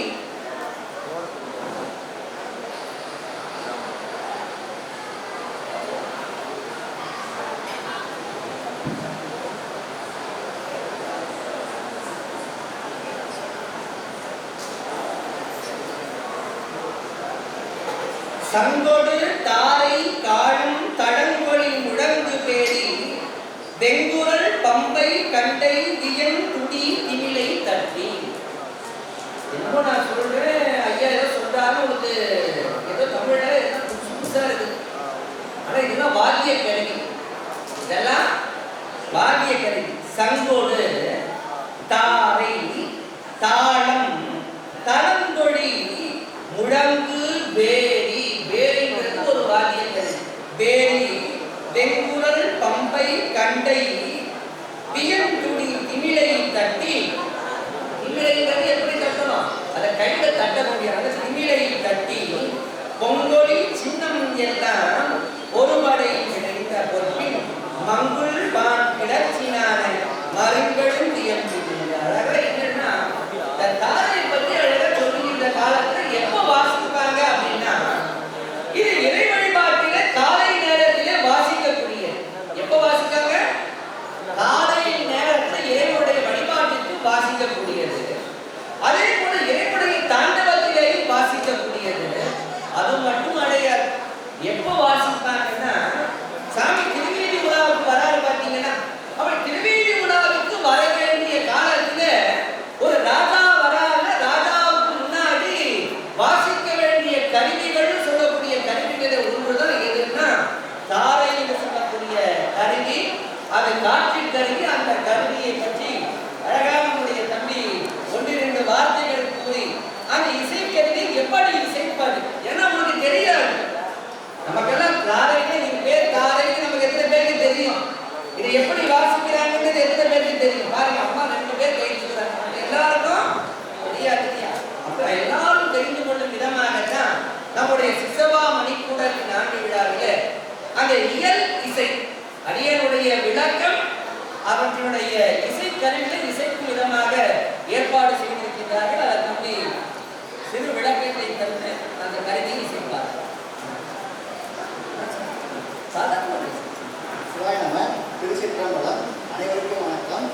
சங்கொடு தாரை காணும் தடங்கொழி முழங்கு பேரி வெங்குரல் பம்பை கண்டை தியன் துடி திமிலை தட்டி. என்னமோ நான் சொல்றேன், ஐயா ஏதோ சொல்றாரு, உங்களுக்கு ஏதோ தமிழ்ல ஏதோ புதுசா இருக்கு. ஆனா இதெல்லாம் வாத்திய கருவி, இதெல்லாம் வாத்திய கருவி. சங்கோடு தாரை தாளம் தடங்கொழி முழங்கு பேரி, பேரிங்கிறது ஒரு வாத்திய கருவி. பேரி வெங்குரல் பம்பை கண்டை தியன் துடி திமிலை தட்டி. திமிலைங்கிறது எப்படி தட்டணும்? அதை கையில தட்ட முடியாது. திமிலை தட்டி பொங்கொழி சின்னம் எல்லாம் ஒருபடை கிடைத்த பொற்பின் மங்குள் பான் கிளர்ச்சினான மருங்களும் தியம்பிக்கின்ற. அழகா என்னன்னா இந்த தாரை பற்றி அழகா சொல்லி இந்த காலத்துல எப்ப வாசிப்பாங்க அப்படின்னா, இது இறை வழிபாட்டில காலை நேரத்திலே வாசிக்கக்கூடிய. எப்ப வாசிக்காங்க? காலை நேரத்துல இறைவனுடைய வழிபாட்டுக்கு வாசிக்கக்கூடியது. அதே போல இறைவனுடைய தாண்டவத்திலேயும் வாசிக்கக்கூடியது. அது மட்டும் அடையாது. எப்ப நம்முடைய சிசவா மணிக்கூடல் ஆண்டு விழாவிலே அந்த இயல் இசை அரியனுடைய விளக்கம் அவற்றினுடைய இசை கருவிகளை இசைக்கும் விதமாக ஏற்பாடு செய்திருக்கின்றார்கள். அதை நம்பி சிறு விளக்கத்தை தந்து அந்த கருவியை இசைப்பார்கள். சிவாய் நம. திருச்சிற்றம்பலம். அனைவருக்கும் வணக்கம்.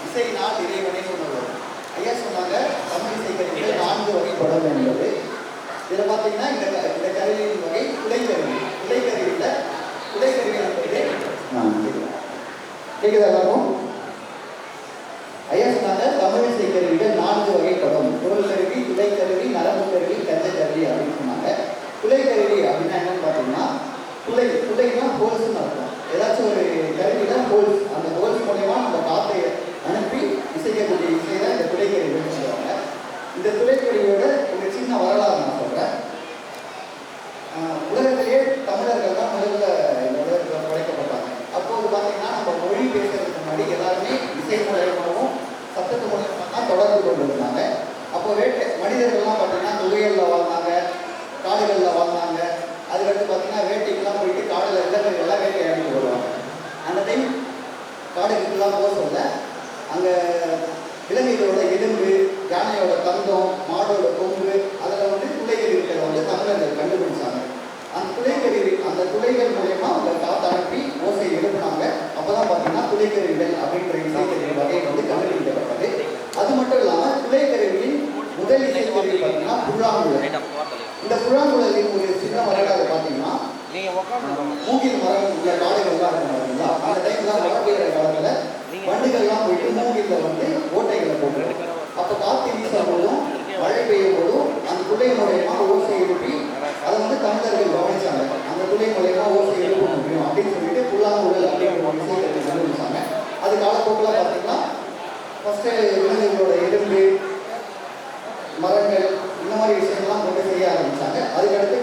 இசை நாள் இறைவனை உணர்வோம். ஐயா சொன்னாங்க தமிழ் இசை கருவிகள் 4 வகைப்படும் என்பது. இதில் பார்த்தீங்கன்னா இந்த கருவியின் வகை துளைக்கருவி. துளைக்கருவிகள் கேட்குதா எல்லாரும்? ஐயா சொன்னாங்க தமிழ் இசை கருவிகள் 4 வகைப்படும். குரல் கருவி, துளைக்கருவி, நரம்பு கருவி, கஞ்ச கருவி அப்படின்னு சொன்னாங்க. துளைக்கருவி அப்படின்னா என்னன்னு பார்த்தீங்கன்னா துளைனா ஹோல்ஸ்ன்னு அர்த்தம். ஏதாச்சும் ஒரு கருவியில் ஹோல்ஸ், அந்த ஹோல்ஸ் மூலயமா நம்ம காற்றை அனுப்பி இசைக்கக்கூடிய இசை தான் இந்த துளைக்கருவின்னு சொல்லுவாங்க. இந்த துளைக்கருவியோட ஒரு சின்ன வரலாறு நான் சொல்கிறேன். உலகத்திலேயே தமிழர்கள் தான் முதல்ல இந்த உலகத்தில் படைக்கப்பட்டாங்க. அப்போது பார்த்தீங்கன்னா நம்ம மொழி பேசுறதுக்கு முன்னாடி எல்லாருமே இசை மூலயமாகவும் சத்தத்து மூலயமா தான் தொடர்பு கொண்டு இருந்தாங்க. அப்போ மனிதர்கள்லாம் பார்த்தீங்கன்னா குகைகளில் வாழ்ந்தாங்க, காடுகளில் வாழ்ந்தாங்க. அதுக்கடுத்து பார்த்தீங்கன்னா வேட்டைக்கெல்லாம் போயிட்டு காடில் எல்லாம் வேட்டையாடிட்டு வருவாங்க. அந்த டைம் காடுகளுக்கெல்லாம் போக சொல்ல அங்கே விலங்குகளோட எலும்பு, யானையோட தந்தம், மாடோட கொம்பு, அதில் வந்து துளைக்கருவிகளை வந்து தமிழர்கள் கண்டுபிடிச்சாங்க. அந்த துளைக்கருவி, அந்த துளைகள் மூலயமா அவங்க காற்று அனுப்பி ஓசை எழுப்பினாங்க. அப்போ தான் பார்த்தீங்கன்னா துளைக்கருவிகள் அப்படின்ற இசைக்கருவி வகை வந்து கண்டுபிடிக்கப்பட்டது. அது மட்டும் இல்லாமல் துளைக்கருவியின் முதல் இசைக்கருவி பார்த்தீங்கன்னா புல்லாங்குழல். இந்த புல்லாங்குழலின் ஒரு சின்ன வரலாறு பார்த்தீங்கன்னா மூங்கில் மரம் உள்ள காடுகள்லாம் இருக்கும் பார்த்தீங்களா, அந்த டைம்லாம் மழை பெய்கிற காலத்தில் வண்டுகள்லாம் போயிட்டு மூங்கிலில் வந்து ஓட்டைகளை போட்டுரும். அப்போ காற்று வீசும் போதும் மழை பெய்யும் போதும் அந்த துளை மூலயமா ஓசை எழுப்பி அதை வந்து தமிழர்கள் கவனிச்சாங்க. அந்த துளை மூலயமா ஓசை எழுப்ப முடியும் அப்படின்னு சொல்லிட்டு புல்லாங்குழல் அப்படிங்கிற ஒரு இசைக்கருவி கண்டுபிடிச்சாங்க. அது காலப்போக்கில் பார்த்தீங்கன்னா ஃபஸ்ட்டு விலங்குகளோட எலும்பு, மரங்கள், இந்த மாதிரி விஷயங்கள்லாம் கொண்டு செய்ய ஆரம்பித்தாங்க. அதுக்கடுத்து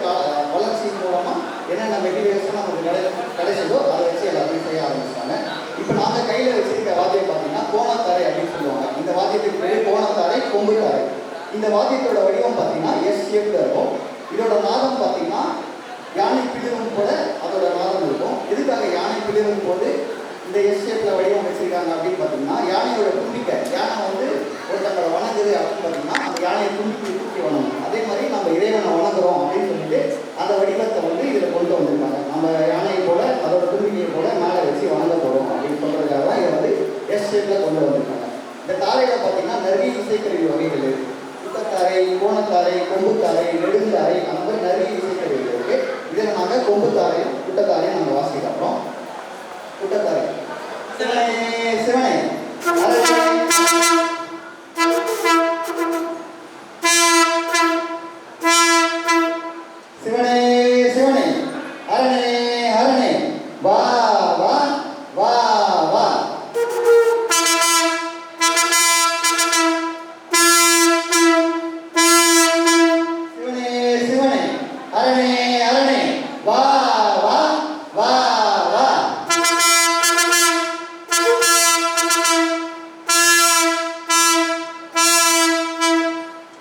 வளர்ச்சியின் மூலமாக என்னென்ன மெட்டீரியல்ஸும் நமக்கு கிடைச்சதோ அதை வச்சு எல்லாத்தையும் செய்ய ஆரம்பிச்சிட்டாங்க. இப்போ நாங்கள் கையில் வச்சுருக்க வாத்தியம் பார்த்தீங்கன்னா கோணத்தாரை அப்படின்னு சொல்லுவாங்க. இந்த வாத்தியத்துக்கு பேர் கோணத்தாரை, கொம்புத்தாரை. இந்த வாத்தியத்தோட வடிவம் பார்த்தீங்கன்னா எஸ் ஷேப்பில் இருக்கும். இதோட நாதம் பார்த்தீங்கன்னா யானை பிளிரும் போல அதோட நாதம் இருக்கும். எதுக்காக யானை பிளிரும் போது இந்த எஸ் ஷேப்பில் வடிவம் வச்சுருக்காங்க அப்படின்னு பார்த்தீங்கன்னா யானையோட தும்பிக்கை, யானை வந்து ஒருத்தங்களை வணங்குது அப்படின்னு பார்த்தீங்கன்னா அந்த யானையை தூக்கி வணங்கும். அதே மாதிரி நம்ம இறைவனை வணங்குறோம் அப்படின்னு சொல்லிட்டு அந்த வடிவத்தை வந்து இதில் கொண்டு வந்திருக்காங்க. நம்ம யானையை போல அதோட தும்பிக்கையை போல மேலே வச்சு வணங்க போகிறோம் அப்படின்னு சொல்கிறதுக்காக தான் இதை வந்து எஸ் ஷேப்பில் கொண்டு வந்திருக்காங்க. இந்த தாரையில் பார்த்தீங்கன்னா நிறைய இசைக்கருவி வகைகள் இருக்குது. குட்டத்தாரை, கோணத்தாரை, கொம்புத்தாரை, நெடுந்தாரை, அந்த மாதிரி நிறைய இசைக்கருவிகள் இருக்குது. இதில் நாங்கள் கொம்புத்தாரையும் குட்டத்தாரையும் நாங்கள் வாசிக்கிறோம். குட்டத்தாரை சிவனே சிவனே சிவனே சிவனே ஹரணே ஹரணே வா வா வா வா. சிவனே சிவனே ஹரணே ஹரணே வா வா வா வா.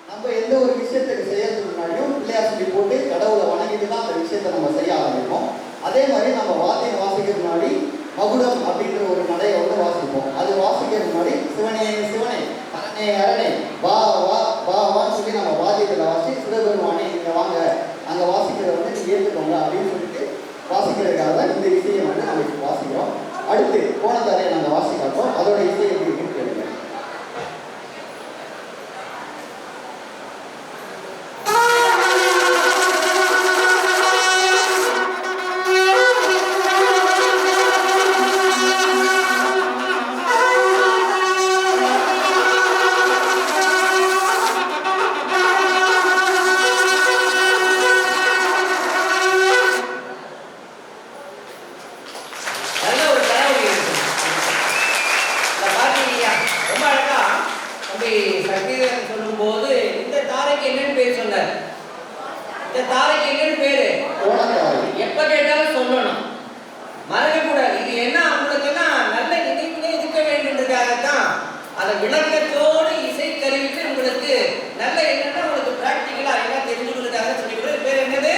நம்ம எந்த ஒரு விஷயத்துக்கு செய்யறதுக்கு முன்னாடியும் பிள்ளையார் சொல்லி போட்டு கடவுளை வணங்கிட்டு தான் அந்த விஷயத்தை நம்ம செய்ய ஆரம்பிப்போம். அதே மாதிரி நம்ம வாத்தியம் வாசிக்கிறதுக்கு முன்னாடி மகுடம் அப்படின்ற ஒரு நடையை வந்து வாசிப்போம். அது வாசிக்கிறதுக்கு முன்னாடி சிவனே சிவனே ஹரணே ஹரணே வா வா வா வான்னு சொல்லி நம்ம வாத்தியத்தில் வாசி சிவபெருமானே நீங்கள் வாங்க அங்கே வாசிக்கிறத வந்து நீங்கள் ஏற்றுக்கோங்க அப்படின்னு சொல்லிட்டு வாசிக்கிறதுக்காக தான் இந்த இசையை வந்து நம்ம வாசிக்கிறோம். அடுத்து கோணத்தாரையை நாங்கள் வாசிக்கிறோம். அதோட இசை எப்படி இருக்குன்னு கேளுங்க. எப்ப கேட்டாலும் சொல்லணும், மறக்கக்கூடாது. இது என்ன அவங்களுக்குன்னா நல்ல நினைவுகளே இருக்க வேண்டியதுக்காகத்தான் அதை விளக்கத்தோடு இசைக்கருவிட்டு உங்களுக்கு நல்ல என்னன்னா உங்களுக்கு பிராக்டிக்கலா எல்லாம் தெரிஞ்சுக்கிறதுக்காக சொல்லி பேர் என்னது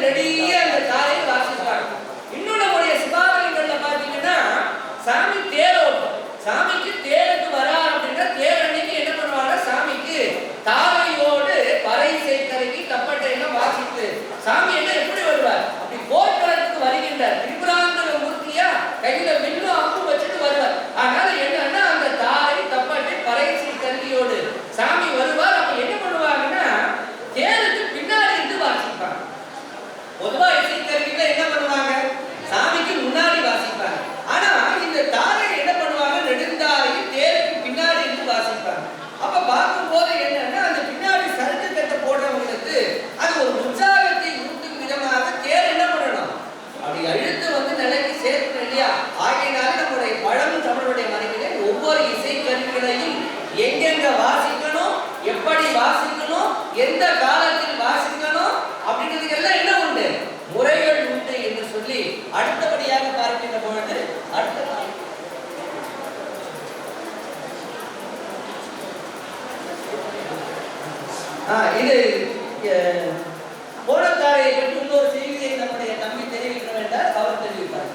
ரெடியா அந்த தாரை வாசிப்பாங்க. இன்னும் நம்முடைய சிவாலயங்கள்ல பாத்தீங்கன்னா சாமி தேரோட்டம், சாமிக்கு தேருக்கு வரா அப்படின்னா தேர் அன்னைக்கு என்ன பண்ணுவாங்க, சாமிக்கு தாரையோடு பறை சேக்கரைக்கு தப்பட்டை எல்லாம் வாசித்து சாமி என்ன எப்படி வருவார், அப்படி போர்க்களத்துக்கு வருகின்றார். திரிபுராந்தக மூர்த்தியா கையில வில்லு அம்பு வச்சுட்டு வருவார். அதனால என்னன்னா அந்த தாரை தப்பட்டை பறை சேக்கரையோடு சாமி வருவார். அப்ப என்ன பண்ணுவாங்கன்னா தேருக்கு பின்னாடி இருந்து வாசிப்பாங்க. பொதுவா இசைக்கருவியில என்ன பண்ணுவாங்க, சாமிக்கு முன்னாடி வாசிப்பாங்க. ஆனா இந்த தாரை என்ன பண்ணுவாங்க, நெடுந்தாரையும் தேருக்கு பின்னாடி இருந்து வாசிப்பாங்க. அப்ப பார்க்கும்போது என்னன்னா அந்த பின்னாடி சரக்கு கட்ட போடுறவங்களுக்கு அது ஒரு உற்சாகத்தை ஊட்டும் விதமாக தேர் என்ன பண்ணணும், அப்படி அழுத்து வந்து நிலைக்கு சேர்க்கணும் இல்லையா. ஆகையினால நம்முடைய பழம் தமிழுடைய மரபிலே ஒவ்வொரு இசைக்கருவிகளையும் எங்கெங்க வாசிக்கணும், எப்படி வாசிக்கணும், எந்த காலத்தில் வாசிக்கணும் அப்படின்றதுக்கெல்லாம் என்ன உண்டு, முறைகள் உண்டு என்று சொல்லி அடுத்தபடியாக பார்க்கின்ற பொழுது இது போனத்தாரையை பற்றி இன்னொரு செய்தியை நம்முடைய தம்பி தெரிவிக்க வேண்டாம், அவர் தெரிவிப்பார்.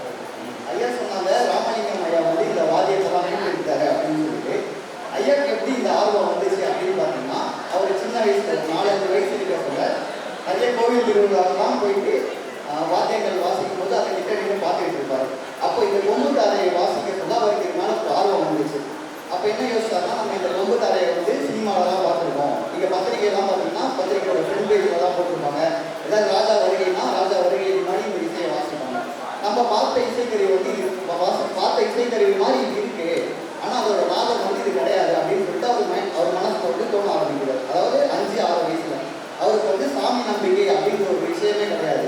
ஐயா சொன்னாங்க ராமலிங்கம் ஐயா வந்து இந்த வாத்தியத்தெல்லாம் மீட்டிருக்காரு அப்படின்னு சொல்லிட்டு. ஐயாக்கு எப்படி இந்த ஆர்வம் வந்துச்சு அப்படின்னு பார்த்தீங்கன்னா, அவர் சின்ன வயசுல 4-5 வயசு இருக்க சொல்ல நிறைய கோவில் திருவிழாக்கெல்லாம் போயிட்டு வாத்தியங்கள் வாசிக்கும் போது அதை கிட்ட நின்று பார்த்துக்கிட்டு இருப்பாரு. அப்போ இந்த கொம்பு தாரையை வாசிக்க சொல்ல அவருக்கு இது மேலே ஒரு ஆர்வம் வந்துச்சு. அப்போ என்ன யோசிச்சாருன்னா, நம்ம இந்த கொம்பு தாரையை வந்து சினிமாவெல்லாம் பார்த்துருக்கோம், இங்கே பத்திரிகையெல்லாம் பார்த்தீங்கன்னா பத்திரிகையோட ஃப்ரண்ட் பேஜ்லாம் போட்டிருப்பாங்க. ஏதாவது ராஜா வருகைன்னா ராஜா வருகை முன்னாடி இந்த இசையை வாசிப்பாங்க. நம்ம பார்த்த இசைக்கருவி வந்து பார்த்த இசைக்கருவி மாதிரி இது இருக்கு, ஆனால் அதோட ராகம் வந்து இது கிடையாது அப்படின்னு சொல்லிட்டு அவர் மனசுல வந்து தோண ஆரம்பிக்கிறார். அதாவது 5-6 வயசுல அவருக்கு வந்து சாமி நம்பிக்கை அப்படிங்கிற ஒரு விஷயமே கிடையாது.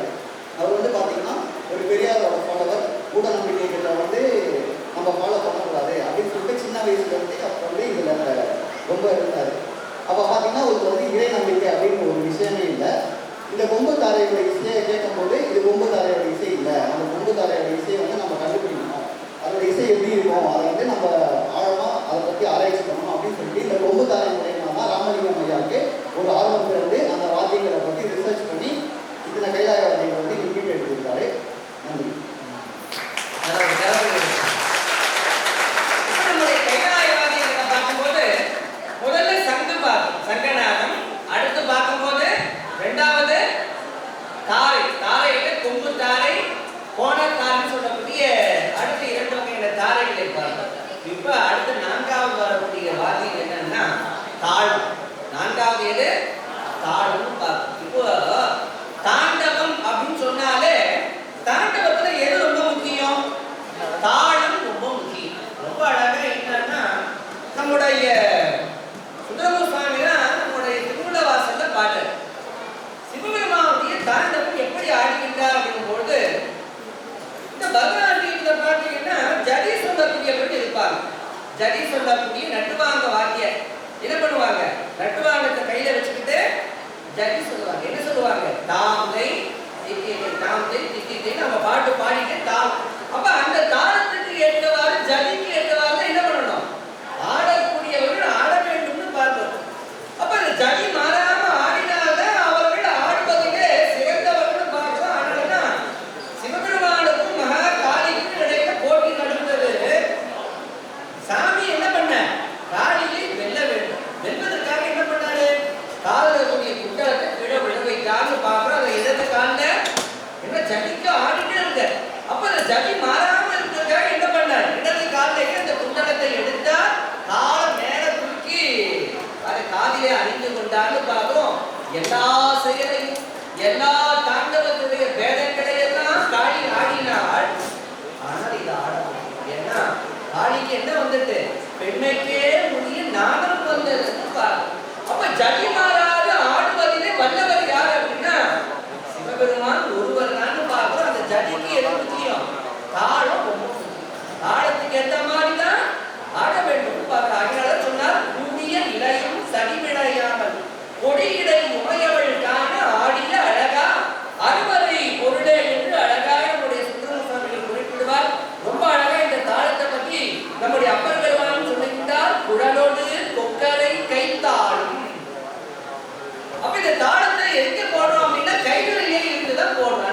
அவர் வந்து பார்த்தீங்கன்னா ஒரு பெரியாரோட ஃபாலோவர், கூட நம்பிக்கைகளை வந்து நம்ம ஃபாலோ பண்ணக்கூடாது அப்படின்னு சொல்லிட்டு சின்ன வயசுல இருந்து அவர் வந்து இதில் ரொம்ப இருந்தார். அப்போ பார்த்தீங்கன்னா அவருக்கு வந்து இறை நம்பிக்கை அப்படிங்கிற ஒரு விஷயமே இல்லை. இந்த கொம்பு தாரையோட இசையை கேட்கும்போது இது கொம்பு தாரையோட இசை இல்லை, அந்த கொம்பு தாரையோட இசையை வந்து நம்ம கண்டுபிடிக்கணும், அதோட இசை எப்படி இருக்கும், அதை வந்து நம்ம ஆழமாக அதை பற்றி ஆராய்ச்சி பண்ணணும் அப்படின்னு சொல்லிட்டு இந்த கொம்பு தாரை மூலயமா தான் ராமலிங்கம் ஐயாவுக்கு ஒரு ஆர்வம் பிறந்து அந்த வாத்தியங்களை பற்றி ரிசர்ச் பண்ணி இத்தனை கைலாய வாத்தியங்களை வந்து இன்கிட்டு எடுத்திருக்காரு. நன்றி. நம்முடைய கைலாய வாத்தியங்களை பார்க்கும்போது முதல்ல சங்கு பார்க்கும், சங்கநாதம். அடுத்து பார்க்கும்போது இரண்டாவது தாரை, தாரையில கொம்பு தாரை, கோணத்தாரைன்னு சொல்லக்கூடிய அடுத்த 2 வகையான தாரைகளை பார்ப்போம். இப்ப அடுத்து 4வது வரக்கூடிய வாத்தியம் என்னன்னா தாளம். 4வது எது, தாளம் பார்ப்போம். இப்போ தாண்டவம் அப்படின்னு சொன்னாலே தாண்டவத்துல எது ரொம்ப முக்கியம், தாளம் ரொம்ப முக்கியம். ரொம்ப அழகா என்னன்னா நம்முடைய சுந்தரமூர் சுவாமி தான் நம்முடைய திருமண வாசல்ல பாடுறார். சிவபெருமானுடைய தாண்டவம் எப்படி ஆடுகின்றார் அப்படிங்கும்போது இந்த பரதநாட்டியத்துல பார்த்தீங்கன்னா ஜதி சொல்லக்கூடியவர்கள் இருப்பாங்க. ஜதி சொல்லக்கூடிய நட்டுவாங்க வாத்தியர் என்ன பண்ணுவாங்க, நட்டுவாங்கத்தை கையில வச்சுக்கிட்டு ஜதி சொல்லுவாங்க. என்ன சொல்லுவாங்க, தாமரை தாமரை திட்டி நம்ம பாட்டு பாடிட்டு தாளம். அப்ப அந்த தாளத்துக்கு ஏற்றவாறு ஜதிக்கு ஏற்றவாறு என்ன பண்ணணும், ஆடக்கூடியவர்கள் ஆட வேண்டும்னு பார்ப்போம். அப்ப அந்த ஜதி மாறாம ஆடினால்தான் அவர்கள் ஆடுவதிலே சிறந்தவர்கள் பார்க்கிறோம். அதனாலதான் சிவபெருமானுக்கும் மகா காளிக்கும் இடையில போட்டி நடந்தது. சாமி என்ன பண்ண, காளியை வெல்ல வேண்டும். வெல்வதற்காக என்ன பண்ணாரு, காலில் கூடிய குண்டலத்தை கீழே விழ வைக்கான்னு பார்க்கிறோம். அதை இடது கால என்ன ஜதிக்கு ஆடிட்டே இருக்க. அப்ப அந்த ஜதி மாறாம இருக்கிறதுக்காக என்ன பண்ணார், இடது காலிலேயே அந்த குண்டலத்தை எடுத்தா காலை மேல தூக்கி அதை காதிலே அறிந்து கொண்டான்னு பார்க்கிறோம். எல்லா செயலையும் எல்லா தாண்டவத்துடைய பேதங்களை எல்லாம் காளி ஆடினாள். ஆனால் இது ஆட ஏன்னா காளிக்கு என்ன வந்துட்டு, பெண்மைக்கே உரிய நாகம் வந்தது. அப்ப ஜதி மாறாது ஆடுவதிலே வல்லவர் யார் அப்படின்னா சிவபெருமான் ஒருவர் தான் பார்க்கிறோம். அந்த ஜதிக்கு எது முக்கியம், தாளம் ரொம்ப முக்கியம். தாளத்துக்கு ஏற்ற மாதிரி தான் ஆட வேண்டும் பார்க்கிறோம். அதனால சொன்னார், கூடிய இடையும் சடிவிடையாமல் கொடியிடை உமையவள் காண ஆடிய அழகா அறுவரை பொருளே என்று அழகாக நம்முடைய சுந்தரமூர் சுவாமிகள் குறிப்பிடுவார். ரொம்ப அழகா இந்த தாளத்தை பற்றி நம்முடைய அப்பர் பெருமானும் சொல்லிவிட்டார், குழலோடு கொக்கரை கைத்தாளும். அப்ப இந்த தாளத்தை எங்க போடுறோம் அப்படின்னா கைகளிலே இருந்துதான் போடுறோம்.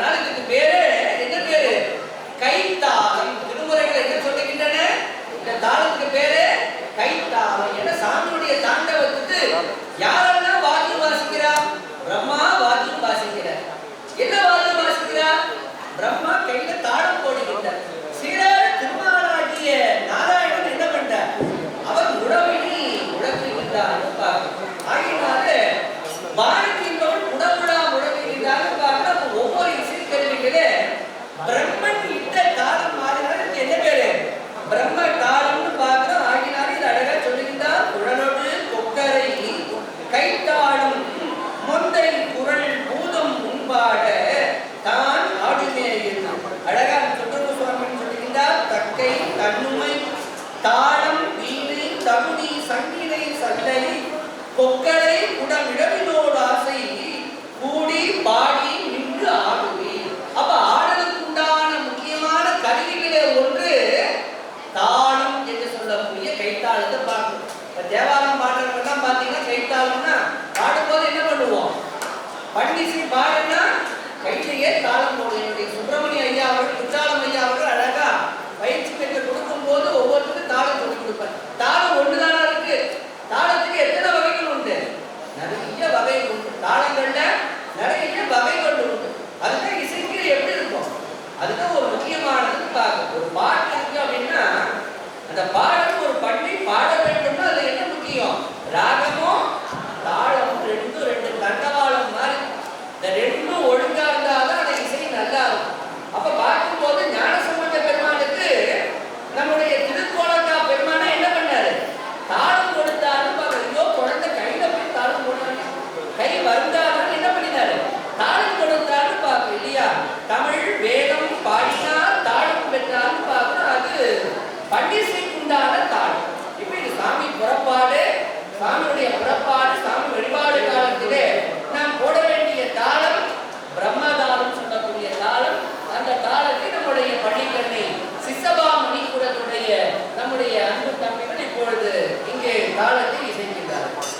அப்படியே தாளம் போடும். என்னுடைய சுப்பிரமணிய ஐயா அவர்கள், குற்றாலம் ஐயா அவர்கள் அழகா பயிற்சி பெற்று கொடுக்கும் போது ஒவ்வொருத்தருக்கும் தாளம் சொல்லி கொடுப்பார். தாளம் ஒன்றுதானா இருக்கு? தாளத்துக்கு எத்தனை வகைகள் உண்டு? நிறைய வகைகள் உண்டு. தாளங்கள்ல நிறைய வகைகள் உண்டு. அதுதான் இசைக்கு எப்படி இருக்கும், அதுதான் ஒரு முக்கியமானது பார்க்க. ஒரு பாட்டு இருக்கு அப்படின்னா அந்த பாடல் ஒரு பண்ணி பாட வேண்டும்னா அது என்ன முக்கியம்? ராகமும் தாளமும் ரெண்டும் ரெண்டு தண்டவாளம் மாதிரி. இந்த ரெண்டும் ஒழுங்கா இருந்தாதான் அந்த இசை நல்லா இருக்கும். அப்ப பார்க்கும்போது ஞானசம்பந்த பெருமானுக்கு நம்முடைய திருக்கோலக்கா பெருமானை என்ன பண்ணாரு? தாளம் கொடுத்தாலும் ஐயோ குழந்தை கையில போய் தாளம் போடுறாங்க, கை வருந்தாலும் என்ன பண்ணினாரு? தாளம் கொடுத்தாலும் பார்க்க இல்லையா? தமிழ் வேதம் பாடினால் தாளம் பெற்றாலும் பார்க்கணும். அது பண்டிசைக்குண்டான தாளம். இப்ப இது சாமி புறப்பாடு, சாமியுடைய புறப்பாடு, சாமி வழிபாடு காலத்திலே நாம் போட வேண்டிய தாளம் பிரம்மதாளம் சொல்லக்கூடிய தாளம். அந்த தாளத்தை நம்முடைய பள்ளிக்கண்ணை சிசபா மணிக்கூடத்துடைய நம்முடைய அன்பு தம்பிகள் இப்பொழுது இங்கே தாளத்தை இசைக்கின்றார்கள்.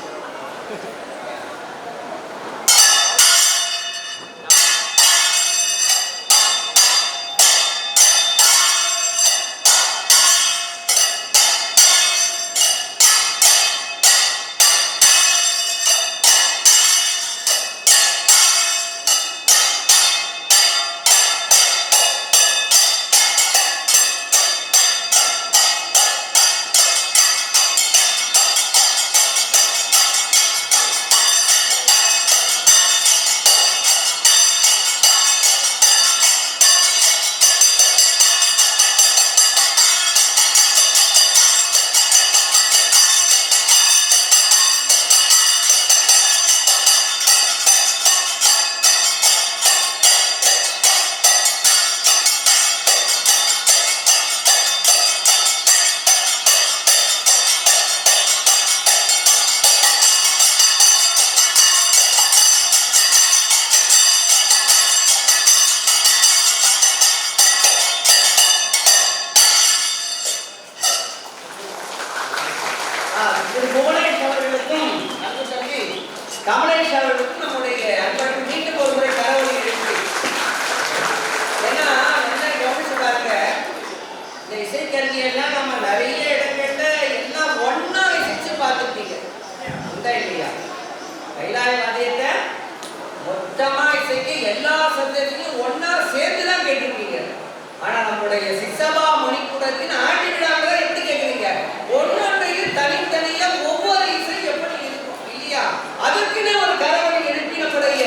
கமலேஷ் அவர்களுக்கும் நம்முடைய அன்பர்கள் மீண்டும் ஒரு முறை கரவொலி எழுப்பி. ஏன்னா நல்லா கவனிச்சு பாருங்க, இந்த இசைக்கருவி எல்லாம் நம்ம நிறைய இடங்கள்ல எல்லாம் ஒன்னா இசைச்சு பார்த்துருப்பீங்க, உண்டா இல்லையா? கைலாய வாத்தியத்தை மொத்தமா இசைக்கு எல்லா சப்தத்தையும் ஒன்னா சேர்ந்துதான் கேட்டிருப்பீங்க. ஆனா நம்முடைய சிசபா மணிக்கூடத்தின் ஆண்டி விழாவில் எப்படி கேட்குறீங்க? ஒன்னொன்றையும் தனித்தனியா ஒவ்வொரு இசை எப்படி இருக்கும் இல்லையா? அதுக்குன்னு ஒரு கரவொலி எழுப்பி நம்முடைய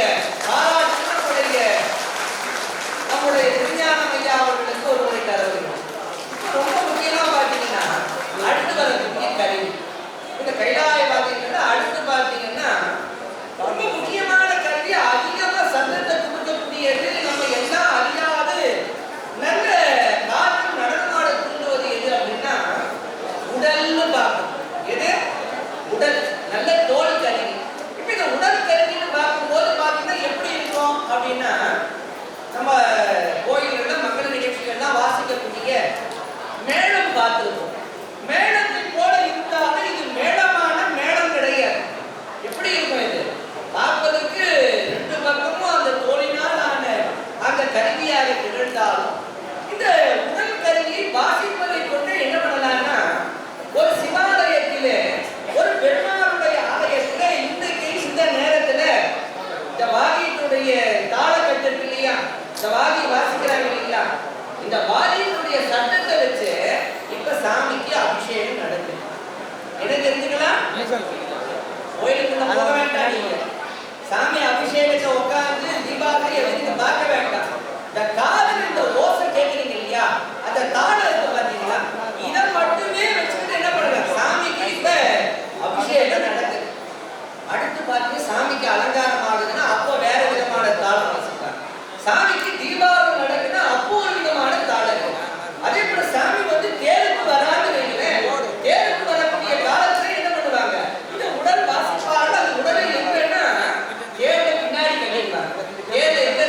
நம்முடைய திருஞானம் ஐயா அவர்களுக்கு ஒரு முறை கரவொலி. ரொம்ப முக்கியமா பார்த்தீங்கன்னா அடுத்து வரக்கூடிய கருவி இந்த கைலாய வாத்தியங்கள்ல அடுத்து பார்த்தீங்கன்னா ரொம்ப முக்கியமான கருவி, அதிகமா சத்தத்தை கொடுக்கக்கூடியது, நம்ம எல்லாம் அறியாது நல்ல காற்று நடனமாட தூண்டுவது எது அப்படின்னா உடல்னு பார்க்கணும். எது? உடல். நல்ல தோல் கருவி. இப்ப இந்த உடல் கருவின்னு பார்க்கும்போது பார்த்தீங்கன்னா எப்படி இருக்கும் அப்படின்னா நம்ம கோயில்கள்ல மங்கள நிகழ்ச்சிகள்லாம் வாசிக்கக்கூடிய மேளம் பார்த்துருக்கோம். மேளத்தை போல இருந்தாலும் இது மேளமான மேளம் கிடையாது. எப்படி இருக்கும் இது? பார்ப்பதற்கு ரெண்டு பக்கமும் அந்த தோலினால் ஆன அந்த கருவியாக திகழ்ந்தாலும் இந்த உடல் கருவியை வாசிப்பதை கொண்டு என்ன பண்ணலாம்னா ஒரு சிவாலயத்திலே ஒரு பெருமாளுடைய ஆலயத்திலே இன்றைக்கு இந்த நேரத்துல இந்த வாகியினுடைய தாளக்கட்டு இல்லையா, இந்த வாகி வாசிக்கிறாங்க இல்லையா, இந்த வாகியினுடைய சட்டத்தை வச்சு இப்ப சாமிக்கு அபிஷேகம் நடக்குது. என்ன தெரிஞ்சுக்கலாம்? கோயிலுக்குள்ள போக வேண்டாம், நீங்க சாமி அபிஷேகத்தை உட்கார்ந்து தீபாவளி எதுக்கு பார்க்க வேண்டாம். இந்த காதல் இந்த ஓசை கேட்குறீங்க இல்லையா, அந்த தாளம் இருக்கு பார்த்தீங்களா, இதை மட்டுமே வச்சுக்கிட்டு என்ன பண்ணுங்க, சாமிக்கு இப்ப அபிஷேகம் நடக்குது. அடுத்து பார்த்து சாமிக்கு அலங்காரம் ஆகுதுன்னா அப்போ வேற விதமான தாளம் வாசிப்பாங்க. சாமிக்கு தீபாவளி நடக்குதுன்னா அப்போ ஒரு விதமான தாளம். அதே போல சாமி வந்து தேருக்கு வராது வைங்களேன், தேருக்கு வரக்கூடிய காலத்துல என்ன பண்ணுவாங்க, இந்த உடல் வாசிப்பார்கள். அது உடலை எங்கன்னா தேர்ல பின்னாடி கட்டிடுவாங்க. தேர்ல எங்க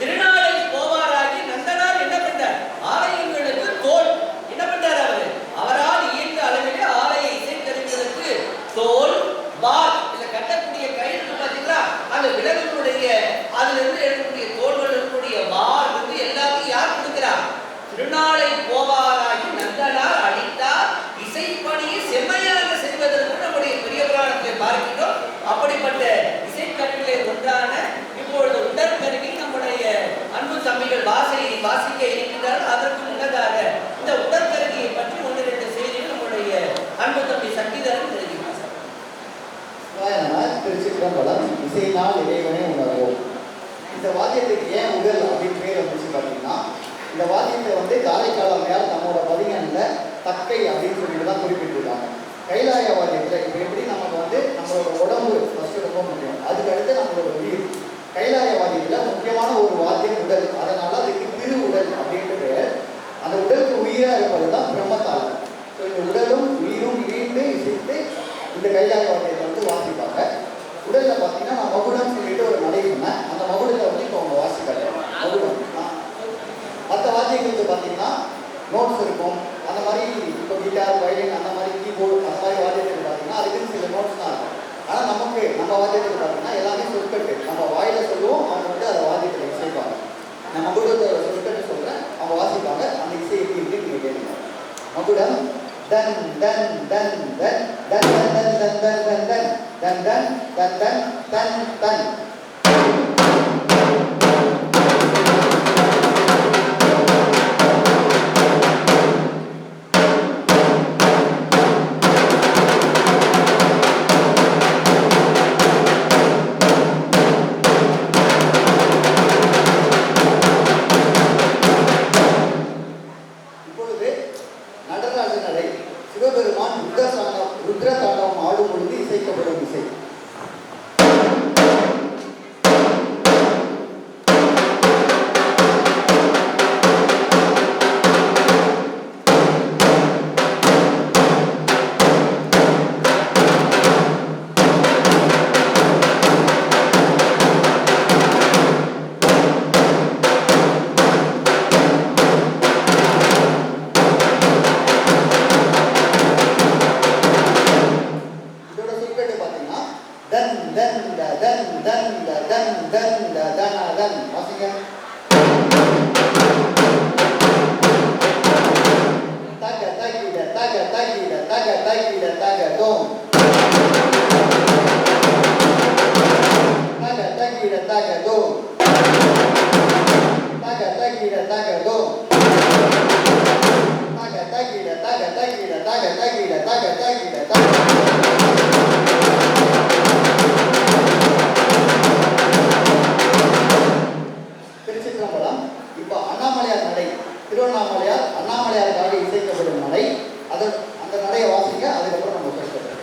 திருநாளை போவாராகி நந்தனார் என்ன பண்றார்? ஆலயங்களுக்கு தோல் என்ன பண்றார்? அவரால் இயன்ற அளவிலே ஆலய இசைக்கருவிகளுக்கு தோல், வால், இதுல கட்டக்கூடிய கயிறு பாத்தீங்களா, அந்த விலங்குகளுடைய அதுல இருந்து எடுக்கக்கூடிய தோள்கள் இருக்கக்கூடிய வால் வந்து எல்லாத்தையும் யார் கொடுக்கிறார்? திருநாளை போவாராகி நந்தனார் அளித்தார் இசைப்பணியை செம்மையாக செய்வதற்கு நம்முடைய பெரிய புராணத்தை பார்க்கிறோம். அப்படிப்பட்ட இசைக்கருவிகளை ஒன்றான இப்பொழுது உடற்கருவி நம்முடைய அன்பு தம்பிகள் வாசிக்க இருக்கின்றார்கள். அதற்கு முன்னதாக இந்த உடற்கருவியை பற்றி ஒன்று ரெண்டு செய்திகள் நம்முடைய அன்பு தம்பி சக்திதரன் தெரிவிக்கிறார். திருச்சிற்றம்பலம். இசையினால் இறைவனை உணர்வோம். இந்த வாத்தியத்துக்கு ஏன் உடல் அப்படின்னு பேர் வந்துச்சு பார்த்தீங்கன்னா, இந்த வாத்தியத்தை வந்து காரைக்காலமையால் நம்மளோட பதிகனில் தக்கை அப்படின்னு சொல்லிட்டு தான் குறிப்பிட்டிருக்காங்க. கைலாய வாத்தியத்தில் இப்போ எப்படி நமக்கு வந்து நம்மளோட உடம்பு ஃபஸ்ட்டு ரொம்ப முக்கியம், அதுக்கு அடுத்து நம்மளோட உயிர். கைலாய வாத்தியத்தில் முக்கியமான ஒரு வாத்தியம் உடல், அதனால அதுக்கு திரு உடல் அப்படின்ட்டு பேர். அந்த உடலுக்கு உயிராக இருப்பது தான் பிரம்மத்தாளம். ஸோ இந்த உடலும் உயிரும் இணைந்து இசைத்து இந்த கைலாய வாத்தியத்தை வந்து வாசிப்பாங்க. உடலில் பார்த்தீங்கன்னா நான் மகுடம் சொல்லிட்டு ஒரு நடை சொன்னேன், அந்த மகுடத்தை வந்து இப்போ அவங்க வாசிக்காங்க. மகுடம் மற்ற வாத்தியங்களுக்கு பார்த்தீங்கன்னா நோட்ஸ் இருக்கும். அந்த மாதிரி இப்போ கிட்டார், வயலின், அந்த மாதிரி கீபோர்டு, அந்த மாதிரி வாத்தியத்துக்கு பார்த்தீங்கன்னா அதுக்குன்னு சில நோட்ஸ் தான் இருக்கும். ஆனால் நம்ம வாத்தியத்துக்கு பார்த்தீங்கன்னா எல்லாமே சொற்கட்டு, நம்ம வாயில் சொல்லுவோம், அவங்க வந்து அதை வாத்தியத்தில் இசைப்பாங்க. நான் மகுடத்தோட சொற்கட்டு சொல்கிறேன், அவங்க வாசிப்பாங்க. அந்த இசை எப்படி இருக்குன்னு நீங்கள் கேட்கணும். மகுடம் தன் தன் தன் தன் தன் தன் தன் தன் தன் தன் தன் தன் தன் தன் தன் தன். ருத்ர தாண்டவம் ஆடும் பொழுது இசைக்கப்படும் இசை. திருச்சிற்றம்பலம். இப்போ அண்ணாமலையார் நடை, திருவண்ணாமலையார் அண்ணாமலையாருக்காக இசைக்கப்படும் நடை, அந்த நடையை வாசிக்க அதுக்கப்புறம் நம்ம கஷ்டப்படுறோம்.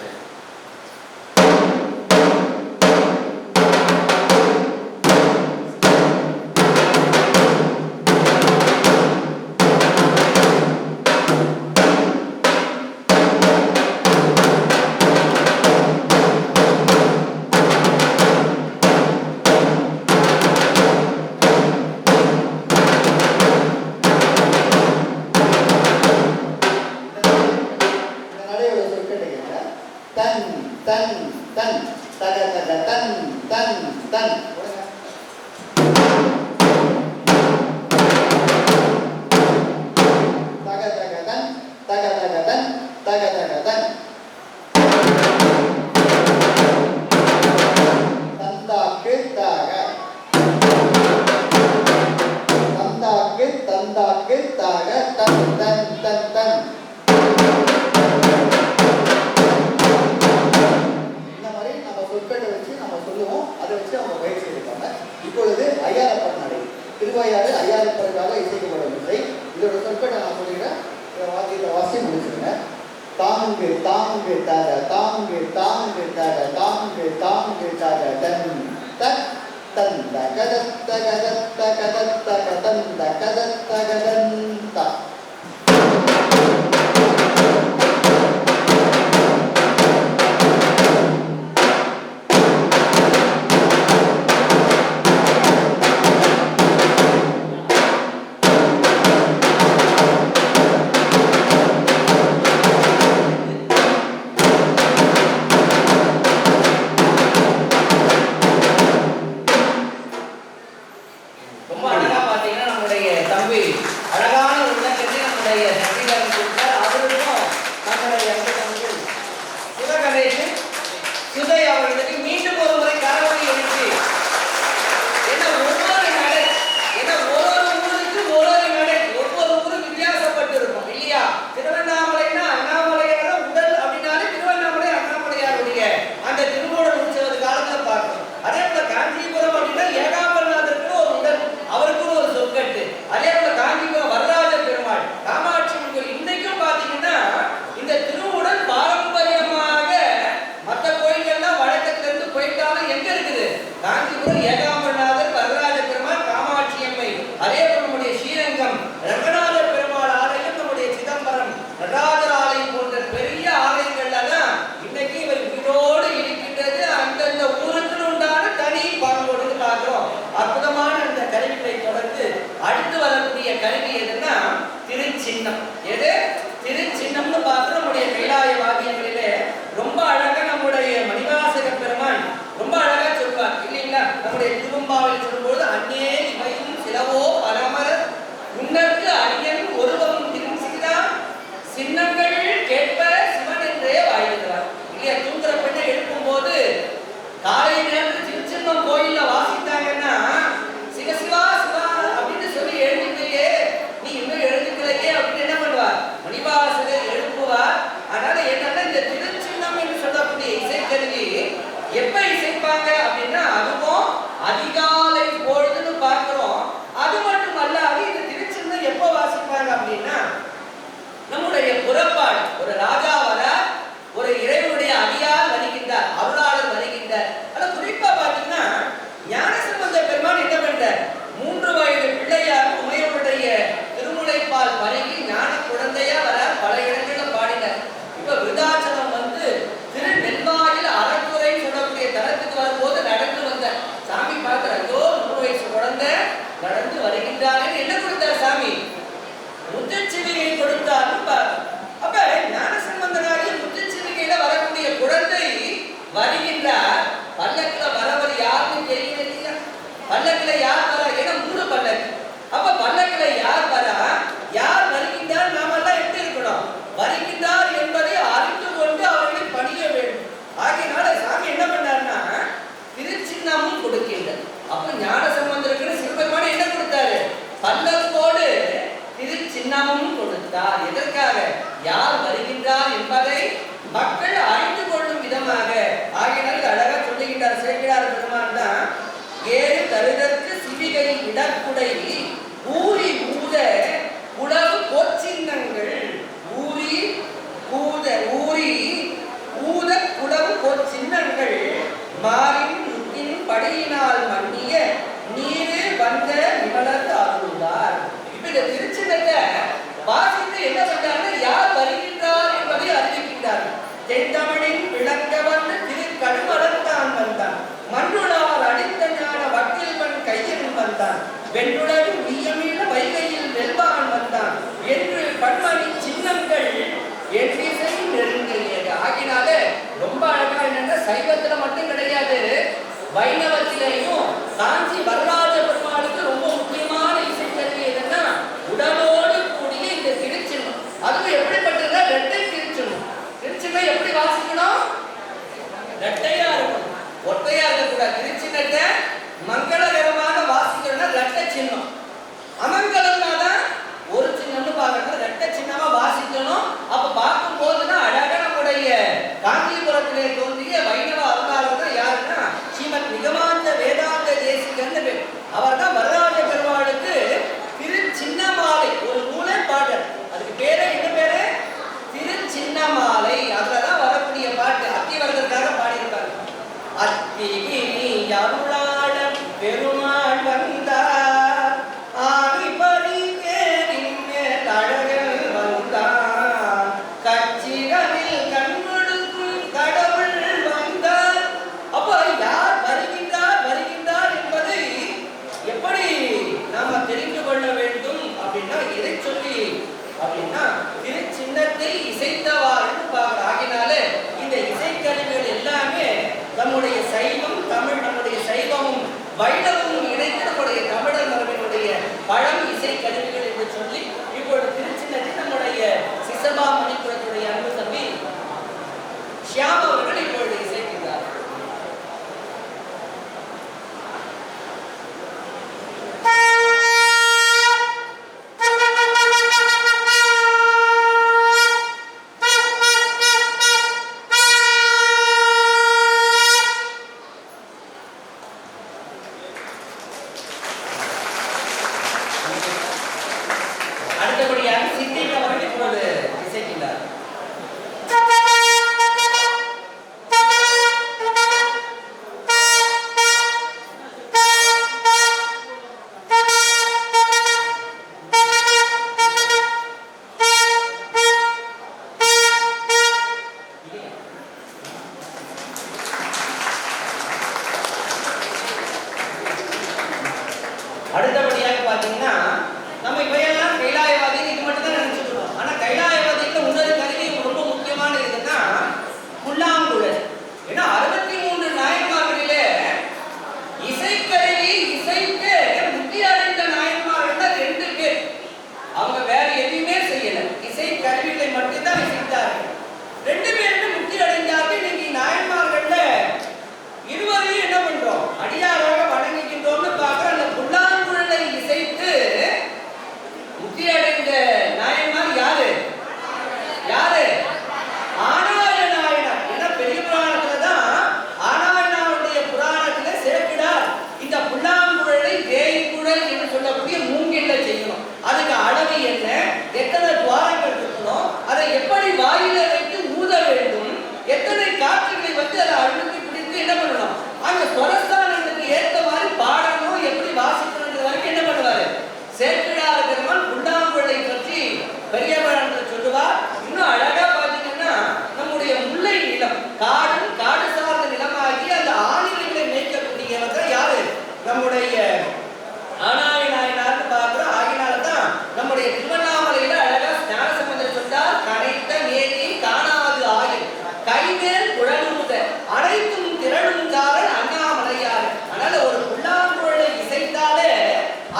இப்பொழுது ஐயாரப்பன் நடை, திருவையாறு ஐயாரப்பனுக்காக இசைக்கப்படும் இசை. இதோட சொற்களை நான் சொல்லிடுறேன், வாத்தியத்தை வாசி முடிச்சுருங்க. தாங்கு தாங்கு தக தாங்கு தாங்கு தக தாங்கு தாங்கு தக தன் தக் தந்த கதத்த கதத்த கதத்த கதந்த கதத்த கதந்த. கருவிகளை தொடர்ந்து அடுத்து வரக்கூடிய கருவி எதுன்னா திருச்சின்னம். எது திருச்சின்னம்னு பார்த்து நம்முடைய கைலாய வாக்கியங்களிலே ரொம்ப அழகா நம்முடைய மணிவாசக பெருமான் ரொம்ப அழகா சொல்வார் இல்லைங்களா? நம்முடைய திரும்பாவில் சொல்லும்போது அன்னே இவையும் சிலவோ பரமர் உன்னற்கு அரியன் ஒருவம் திருச்சிதா சின்னங்கள் கேட்ப சிவன் என்றே வாயிடுகிறார் இல்லையா? தூங்குற பெண்ணை எழுப்பும் போது காலை நேரத்தில் திருச்சின்னம் கோயில்ல வாசித்தாங்கன்னா சிவசிவா சிவா அப்படின்னு சொல்லி எழுதிக்கலையே, நீ இன்னும் எழுதிக்கலையே அப்படின்னு என்ன பண்ணுவார்? மணிவாசகர் எழுப்புவார். அதனால என்னன்னா இந்த திருச்சின்னம் என்று சொல்லக்கூடிய இசைக்கருவி எப்ப இசைப்பாங்க அப்படின்னா அதுவும் அதிகாலை பொழுதுன்னு பார்க்கிறோம். அது மட்டும் அல்லாது இந்த திருச்சின்னம் எப்ப வாசிப்பாங்க அப்படின்னா நம்முடைய புறப்பாடு, ஒரு ராஜா வர, ஒரு இறைவனுடைய அடியார் வருகின்றார், அருளாளர் வருகின்றார். ஆனா குறிப்பா பாத்தீங்கன்னா ஞானசம்பந்த பெருமான் என்ன பண்றார்? 3 வயது பிள்ளையாக உமையவருடைய திருமுலைப்பால் பருகி ஞான குழந்தையா வர பல இடங்கள்ல பாடினார். இப்ப விருதாச்சலம் வந்து திருநெல்வாயில் அறத்துறை சொல்லக்கூடிய தலத்துக்கு வரும்போது நடந்து வந்த சாமி பார்க்கிற, ஐயோ 3 வயசு குழந்தை நடந்து வருகின்றாரு. என்ன கொடுத்தார் சாமி? முத்துச்சிவிகை கொடுத்தார். அப்ப ஞானசம்பந்தனாகிய முத்துச்சிவிகையில வரக்கூடிய குழந்தை வருகின்றார். பல்லக்குல வரவர் யாருன்னு தெரியல இல்லையா? பல்லக்குல யார் வரா? ஏன்னா 3 பல்லக்கு. அப்ப பல்லக்குல யார் வரா, யார் வருகின்றார், நாம எல்லாம் எப்படி இருக்கணும்? வருகின்றார் என்பதை அறிந்து கொண்டு அவர்களை பணிய வேண்டும். ஆகையினால சாமி என்ன பண்ணாருன்னா திருச்சின்னமும் கொடுக்கின்றார். அப்ப ஞானசம்பந்தருக்கு சிவபெருமான என்ன கொடுத்தாரு? பல்லக்கோடு திருச்சின்னமும் கொடுத்தார். எதற்காக? யார் வருகின்றார் என்பதை மக்கள் அறிந்து கொள்ளும் விதமாக. ஆகையினால் அழகா சொல்லுகின்றார் சேக்கிழார் பெருமான் தான், ஏறு தருதற்கு சிவிகை இடக்குடை ஊறி ஊத உளவு போச்சின்னங்கள். ஊறி ஊத ஊறி ஊத குளவு போச்சின்னங்கள் மாறின் முத்தின் படியினால் மன்னிய நீரு வந்த நிமலர் அருளார். இப்ப இந்த திருச்சின்னத்தை வாசித்து என்ன பண்றாங்கன்னா யார் வருகின்றார் என்பதை அறிவிக்கின்றார். தென்தமிழின் விளங்க வந்து திருக்கடுமலர்தான் வந்தான், மண்ணுளார் அடித்த ஞான வட்டில்வன் கையில் வந்தான், வெண்ணுலகு மீயமீள வைகையில் வெல்வான் வந்தான் என்று பன்மணி சின்னங்கள் எண்ணிசை நெருங்கியது. ஆகினால ரொம்ப அழகா என்னன்னா சைவத்துல மட்டும் கிடையாது, வைணவத்திலையும் காஞ்சி வரராஜ பெருமாளுக்கு ரொம்ப முக்கியமான இசைக்கருவி எதுன்னா உடலோடு கூடிய இந்த திருச்சின்னம். அதுவும் எப்படிப்பட்டதுன்னா ரெட்டை திருச்சின்னம். திருச்சின்னம் எப்படி வாசிக்கணும்? ரெட்டையா இருக்கணும், ஒற்றையா இருக்கக்கூடாது. திருச்சின்னத்தை மங்களகரமாக வாசிக்கணும்னா ரெட்டை சின்னம், அமங்கலம்னா தான் ஒரு சின்னம்னு பார்க்கணும், ரெட்டை சின்னமா வாசிக்கணும். அப்ப பார்க்கும் போதுன்னா அழகா நம்முடைய காஞ்சிபுரத்திலே தோன்றிய வைணவ அருளாளர் தான் யாருன்னா ஸ்ரீமத் நிகமாந்த வேதாந்த தேசிகன்னு பேர். அவர் தான் வரராஜ பெருமாளுக்கு திருச்சின்னமாலை ஒரு நூலே பாடல். அதுக்கு பேரே என்ன பேரு? திருச்சின்னமாலை. அதுலதான் வரக்கூடிய பாட்டு அத்திவரதற்காக பாடியிருக்காங்க. அத்திகிரி அருளாள பெருமாள் வந்தார், ஆதி பரிகேரின் மேல் அழகல் வந்தார், கச்சிகளில் கண்மொடுக்கும் கடவுள் வந்தார். அப்ப யார் வருகின்றார் வருகின்றார் என்பதை எப்படி நாம தெரிந்து கொள்ள வேண்டும் அப்படின்னா எதை சொல்லி அப்படின்னா திருச்சின்னத்தை இசைத்தவாறு பார்க்க. ஆகினால இந்த இசைக்கருவிகள் எல்லாமே நம்முடைய சைவம் தமிழ், நம்முடைய சைவமும் வைணவமும் இணைந்து நம்முடைய தமிழர் மரபினுடைய பழம் இசை கருவிகள் என்று சொல்லி இப்பொழுது திருச்சின்னத்தை நம்முடைய சிசபா மணிப்புரத்துடைய அன்பு தம்பி ஷியாம் அவர்கள் இப்பொழுது இசைக்கின்றார். அடுத்தபடியாக சித்திக் அவர்கள் இப்பொழுது இசைக்கின்றார். அடுத்தபடியாக பார்த்தீங்கன்னா நம்ம இவையெல்லாம் கைலாயவாதி இது மட்டும் தான் நினைச்சிட்டு இருக்கோம். ஆனா கைலாயவாதிக்கு இன்னொரு கருவி ரொம்ப முக்கியமான இதுன்னா புல்லாங்குழல். ஏன்னா 63 நாயன்மார்களிலே இசைக்கருவி இசைக்கு முக்தி அடைந்த நாயன்மார்கள் 2 பேர். அவங்க வேற எதுவுமே செய்யல, இசை கருவிகளை மட்டும்தான் இசைத்தார்கள். 2 பேருமே முக்தி அடைந்தார்கள். இன்னைக்கு நாயன்மார்கள்ல இருவரையும் என்ன பண்றோம், அடியாராக வணங்குகின்றோம்னு பார்க்கிறோம். அந்த புல்லாங்குழலை இசைத்து முக்தி அடைந்த நாயன்மார் யாரு யாரு? ஆனாய நாயனார். ஏன்னா பெரிய புராணத்துல தான் ஆனாயனாருடைய புராணத்துல சேர்க்கிறார் இந்த புல்லாங்குழலை வேய்குழல் என்று சொல்லக்கூடிய மூங்கில்ல செய்யணும். அதுக்கு அளவு என்ன, எத்தனை துவாரங்கள் இருக்கணும், அதை எப்படி வாயில வைத்து ஊத வேண்டும், எத்தனை காற்றுகளை வந்து அதை அழுத்தி பிடித்து என்ன பண்ணணும், அந்த ஸ்வரஸ்தானத்துக்கு ஏற்ற மாதிரி பாடணும், எப்படி வாசிக்கணும் வரைக்கும் என்ன பண்ணுவாரு சேர்க்கிறார் பெருமான். புல்லாங்குழலை பற்றி பெரிய புராணத்துல சொல்லுவார். இன்னும் அழகா பாத்தீங்கன்னா நம்முடைய முல்லை நிலம், காடு சார்ந்த நிலமாகி அந்த ஆணிகளை மேய்க்கக்கூடியவர்கள் யாரு? நம்முடைய ஆனாய நாயனார்னு பார்க்கிறோம். ஆகினால்தான் நம்முடைய திருவண்ணாமலையில அழகா ஞானசம்பந்தர் சொன்னார், கனைத்த நேதி காணாது ஆயில் கைமேல் குழலுமுத அனைத்தும் திரளும் தாரன் அண்ணாமலையார். அதனால ஒரு புல்லாங்குழலை இசைத்தாலே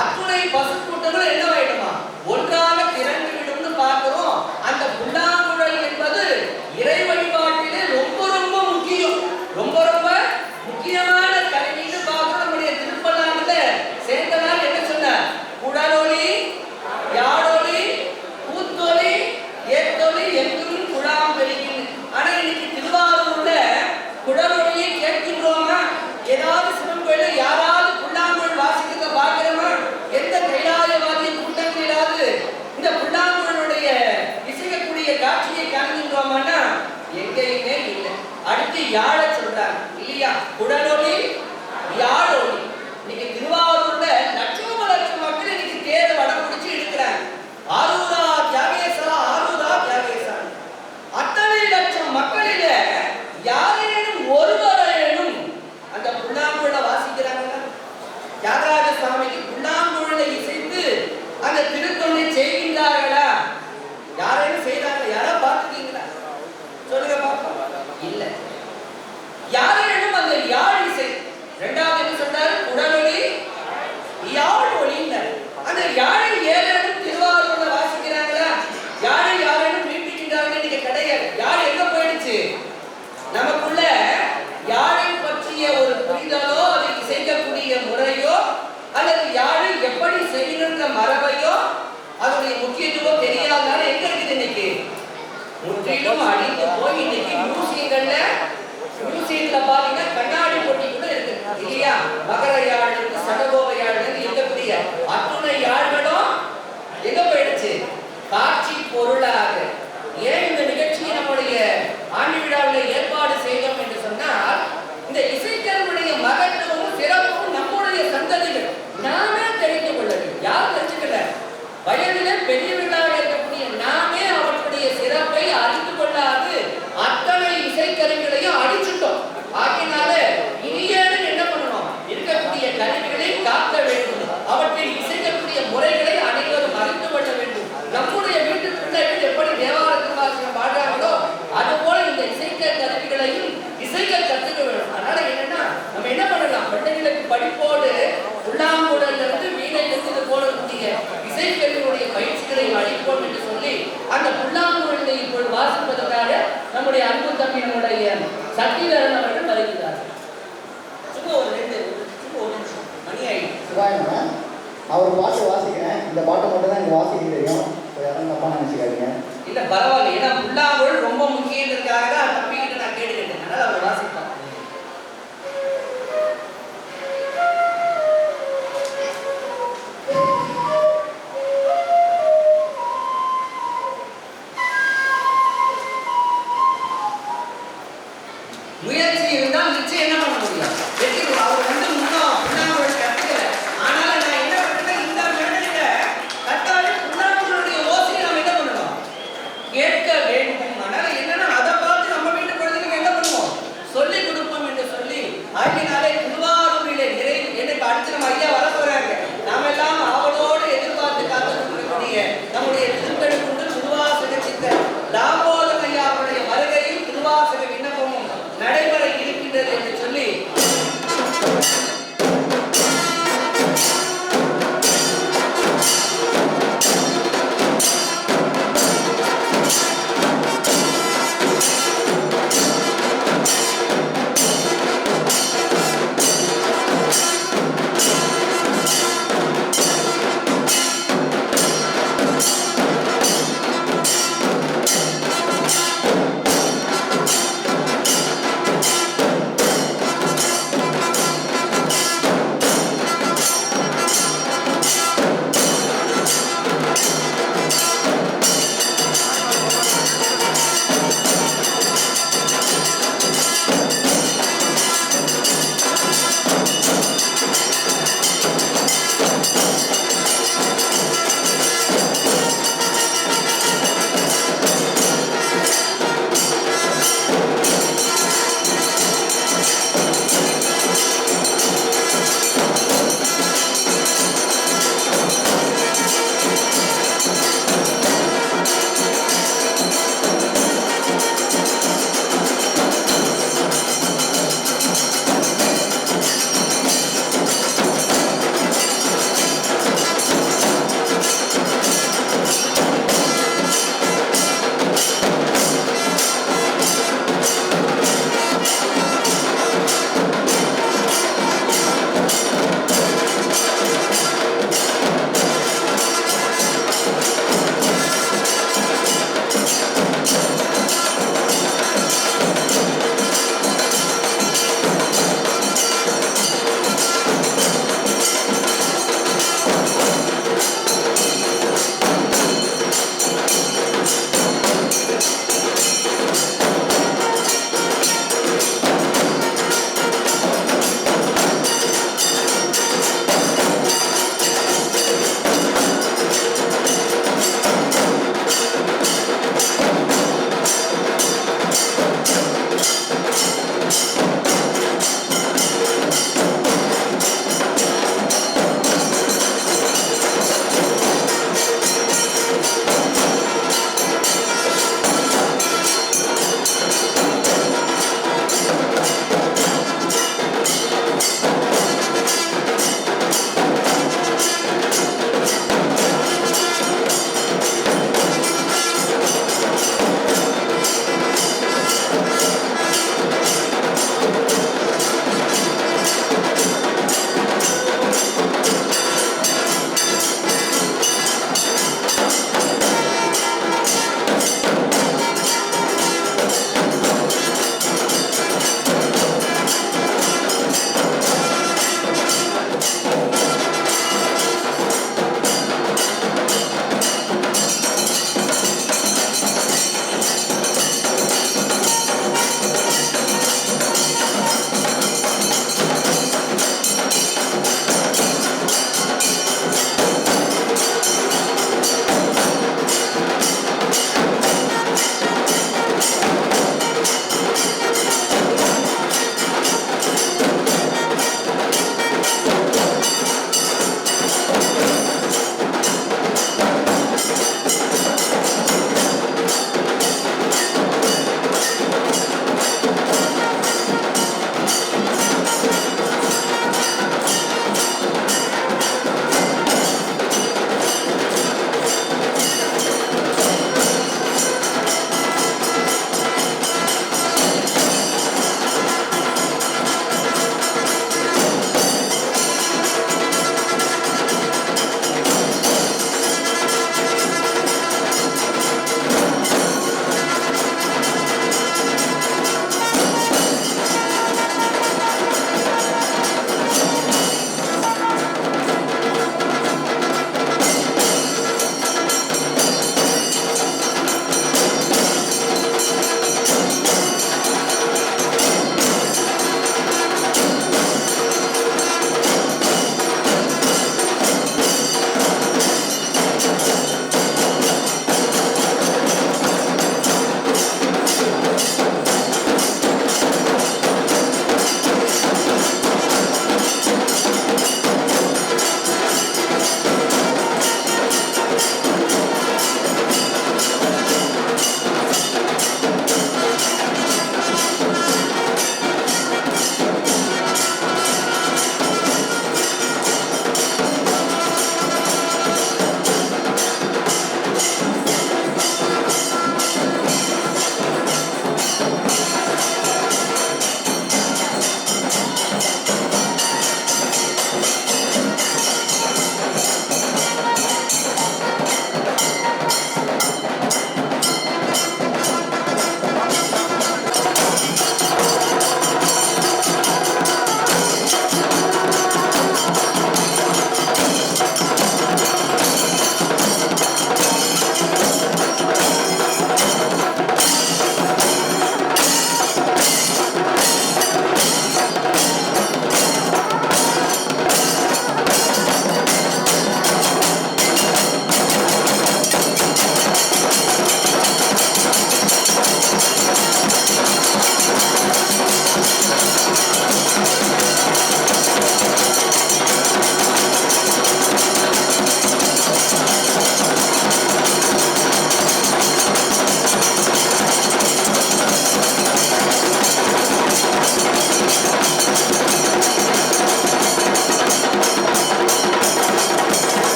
அத்துணை பசுக்கூட்டங்கள் என்னவாயிடுமா, ஒன்றாக திரண்டு விடும்னு பார்க்கிறோம். அந்த புல்லாங்குழல் என்பது இறை வழிபாட்டிலே ரொம்ப ரொம்ப முக்கியம், ரொம்ப ரொம்ப முக்கியமான கருவின்னு பார்க்கிறோம். நம்முடைய திருப்பலாண்டுல சேர்ந்தனால் என்ன சொன்னார், குழலொலி யாழொலி கூத்தொலி ஏத்தொலி எங்கும் குழாம் பெருகின். ஆனா இன்னைக்கு திருவாரூர்ல குழலொலியை கேட்கின்றோமா? ஏதாவது சிவன் கோயில யாராவது புல்லாங்குழல் வாசிக்க பார்க்கிறோமா? எந்த கைலாயவாதிய கூட்டங்களிலாவது இந்த புல்லாங்குழலுடைய இசைக்கக்கூடிய காட்சியை காண்கின்றோமான்னா எங்கேயுமே இல்லை. அடுத்து யாழ சொல்றாங்க இல்லையா, குழலொலி யாழொலி. இன்னைக்கு திருவாரூர்ல லட்சம் மக்கள் இன்னைக்கு தேர் வடம் பிடிச்சு இருக்கிறாங்க. ஆரூரா தியாகேசா, ஆரூரா தியாகேசா. அத்தனை லட்சம் மக்களில யாரேனும் ஒருவரேனும் அந்த புல்லாங்குழலை வாசிக்கிறாங்க. தியாகராஜ சுவாமிக்கு புல்லாங்குழலை இசைத்து அந்த திருத்தொண்டை செய்கின்றார்களா? யாரேனும் செய்தாங்க? யாரா பார்த்துட்டீங்களா? சொல்லுங்க பாப்போம். இல்ல. யாரேனும் அந்த யாழ் இசை, இரண்டாவது என்ன சொன்னாரு, குழலொலி யாழ் ஒலின்னார். அந்த யாழை ஏறேனும் திருவாரூர்ல வாசிக்கிறாங்களா? யாழை யாரேனும் மீட்டுகின்றார்கள்? இன்னைக்கு கிடையாது. யாழ் எங்க போயிடுச்சு? நமக்குள்ள யாழை பற்றிய ஒரு புரிதலோ, அதை இசைக்கக்கூடிய முறையோ, அல்லது யாழை எப்படி செய்யணுன்ற மரபையோ, அதனுடைய முக்கியத்துவம் தெரியாதனால எங்க இருக்குது இன்னைக்கு? முற்றிலும் அழிந்து போய் இன்னைக்கு மியூசியம்ல பாத்தீங்கன்னா கண்ணாடி போட்டி கூட இருக்கு இல்லையா? மகர யாழ் இருக்கு, சடகோப யாழ் இருக்கு, இருக்கக்கூடிய அத்துணை யாழ்களும் எங்க போயிடுச்சு? காட்சி பொருளாக. ஏன் இந்த நிகழ்ச்சியை நம்முடைய ஆண்டு விழாவில் ஏற்பாடு செய்தோம் என்று சொன்னால், இந்த இசைக்கருவுடைய மகத்துவமும் சிறப்பும் நம்முடைய சந்ததிகள் நாமே தெரிந்து கொள்ள வேண்டும். யார் தெரிஞ்சுக்கல? வயதிலே பெரியவர்களாக இருக்கக்கூடிய நாமே அவர்களுடைய சிறப்பை அறிந்து கொள்ளாது அத்தனை இசைக்கருவிகளையும் அடிச்சுட்டோம். ஆகினால இனியேனும் என்ன பண்ணணும், இருக்கக்கூடிய கருவிகளை காக்க வேண்டும், அவற்றில் இசைக்கக்கூடிய முறைகளை அனைவரும் அறிந்து கொள்ள வேண்டும். நம்முடைய வீட்டு பிள்ளைகள் எப்படி தேவார திருவாசகம் பாடுறாங்களோ அதுபோல இந்த இசைக்க கருவிகளையும் இசைக்க கற்றுக்க வேண்டும். அதனால என்னன்னா நம்ம என்ன பண்ணலாம், பிள்ளைகளுக்கு படிப்போடு புல்லாங்குழல்ல இருந்து வீணையிலிருந்து இது போடக்கூடிய இசைக்கருவியுடைய பயிற்சிகளை அளிப்போம் என்று சொல்லி அந்த புல்லாங்குழலை இப்போது வாசிப்பதற்காக நம்முடைய அன்பு தம்பி நம்முடைய சக்திதரன் அவர்கள் வருகிறார். சும்மா ஒரு நிமிஷம் மணி ஆயிடுச்சு. அவர் பாட்டு வாசிக்கிறேன், இந்த பாட்டை மட்டும் தான் எனக்கு வாசிக்க தெரியும், யாரும் தப்பா நினைச்சுக்காதீங்க. இல்ல பரவாயில்ல, ஏன்னா புல்லாங்குழல் ரொம்ப முக்கியத்துக்காக தான் தம்பிக்கிட்ட நான் கேட்டுக்கிட்டேன். அதனால அவர் வாசிப்பான். முயற்சி இருந்தால் நிச்சயம் என்ன பண்ண முடியும், வெற்றி. அவர் வந்து முன்னும் புல்லாங்குழல் கற்றுக்கல. ஆனால் நான் என்ன பண்றேன், இந்த மேடையில கட்டாயம் புல்லாங்குழலுடைய ஓசையை நம்ம என்ன பண்ணணும், கேட்க வேண்டும். அதனால என்னன்னா அதை பார்த்து நம்ம வீட்டு குழந்தைங்க என்ன பண்ணுவோம், சொல்லி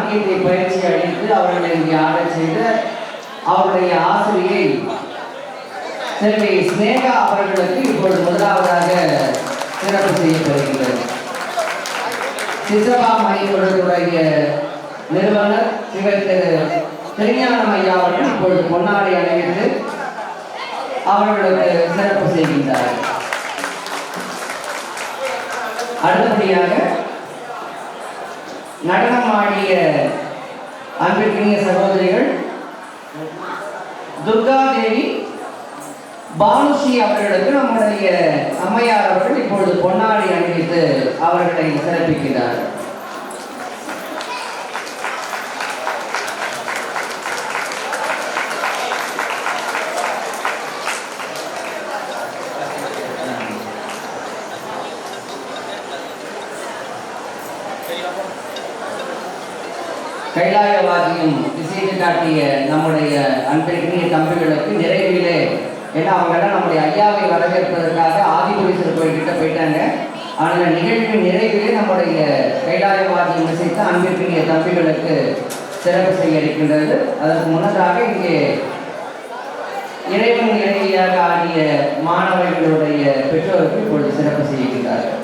நாட்டியத்தை பயிற்சி அளித்து அவர்களை இங்கே ஆடச் செய்த அவருடைய ஆசிரியை செல்வி ஸ்னேகா அவர்களுக்கு இப்பொழுது முதலாவதாக சிறப்பு செய்யப்படுகின்றது. சிசபா மணிக்குழுவுடைய நிறுவனர் திரு திருஞானம் ஐயா அவர்கள் இப்பொழுது பொன்னாடை அணிவித்து அவர்களுக்கு சிறப்பு செய்கின்றார்கள். அடுத்தபடியாக நடனம் ஆடிய அன்பிற்கினிய சகோதரிகள் துர்கா தேவி பானுஷி அவர்களுக்கு நம்முடைய அம்மையார் அவர்கள் இப்பொழுது பொன்னாடை அணிவித்து அவர்களை சிறப்பிக்கிறார்கள். கைலாயவாதியும் இசைத்து காட்டிய நம்முடைய அன்பிற்கினிய தம்பிகளுக்கு நிறைவிலே, ஏன்னா அவங்கெல்லாம் நம்முடைய ஐயாவை வரவேற்பதற்காக ஆதிபுரீஸ்வரர் கோயில்கிட்ட போயிட்டாங்க. ஆனால் நிகழ்வின் நிறைவிலே நம்முடைய கைலாயவாதியும் இசைத்து அன்பிற்கினிய தம்பிகளுக்கு சிறப்பு செய்ய இருக்கின்றது. அதற்கு முன்னதாக இங்கே இறைவன் இறைவியாக ஆகிய மாணவர்களுடைய பெற்றோருக்கு இப்பொழுது சிறப்பு செய்கின்றார்கள்.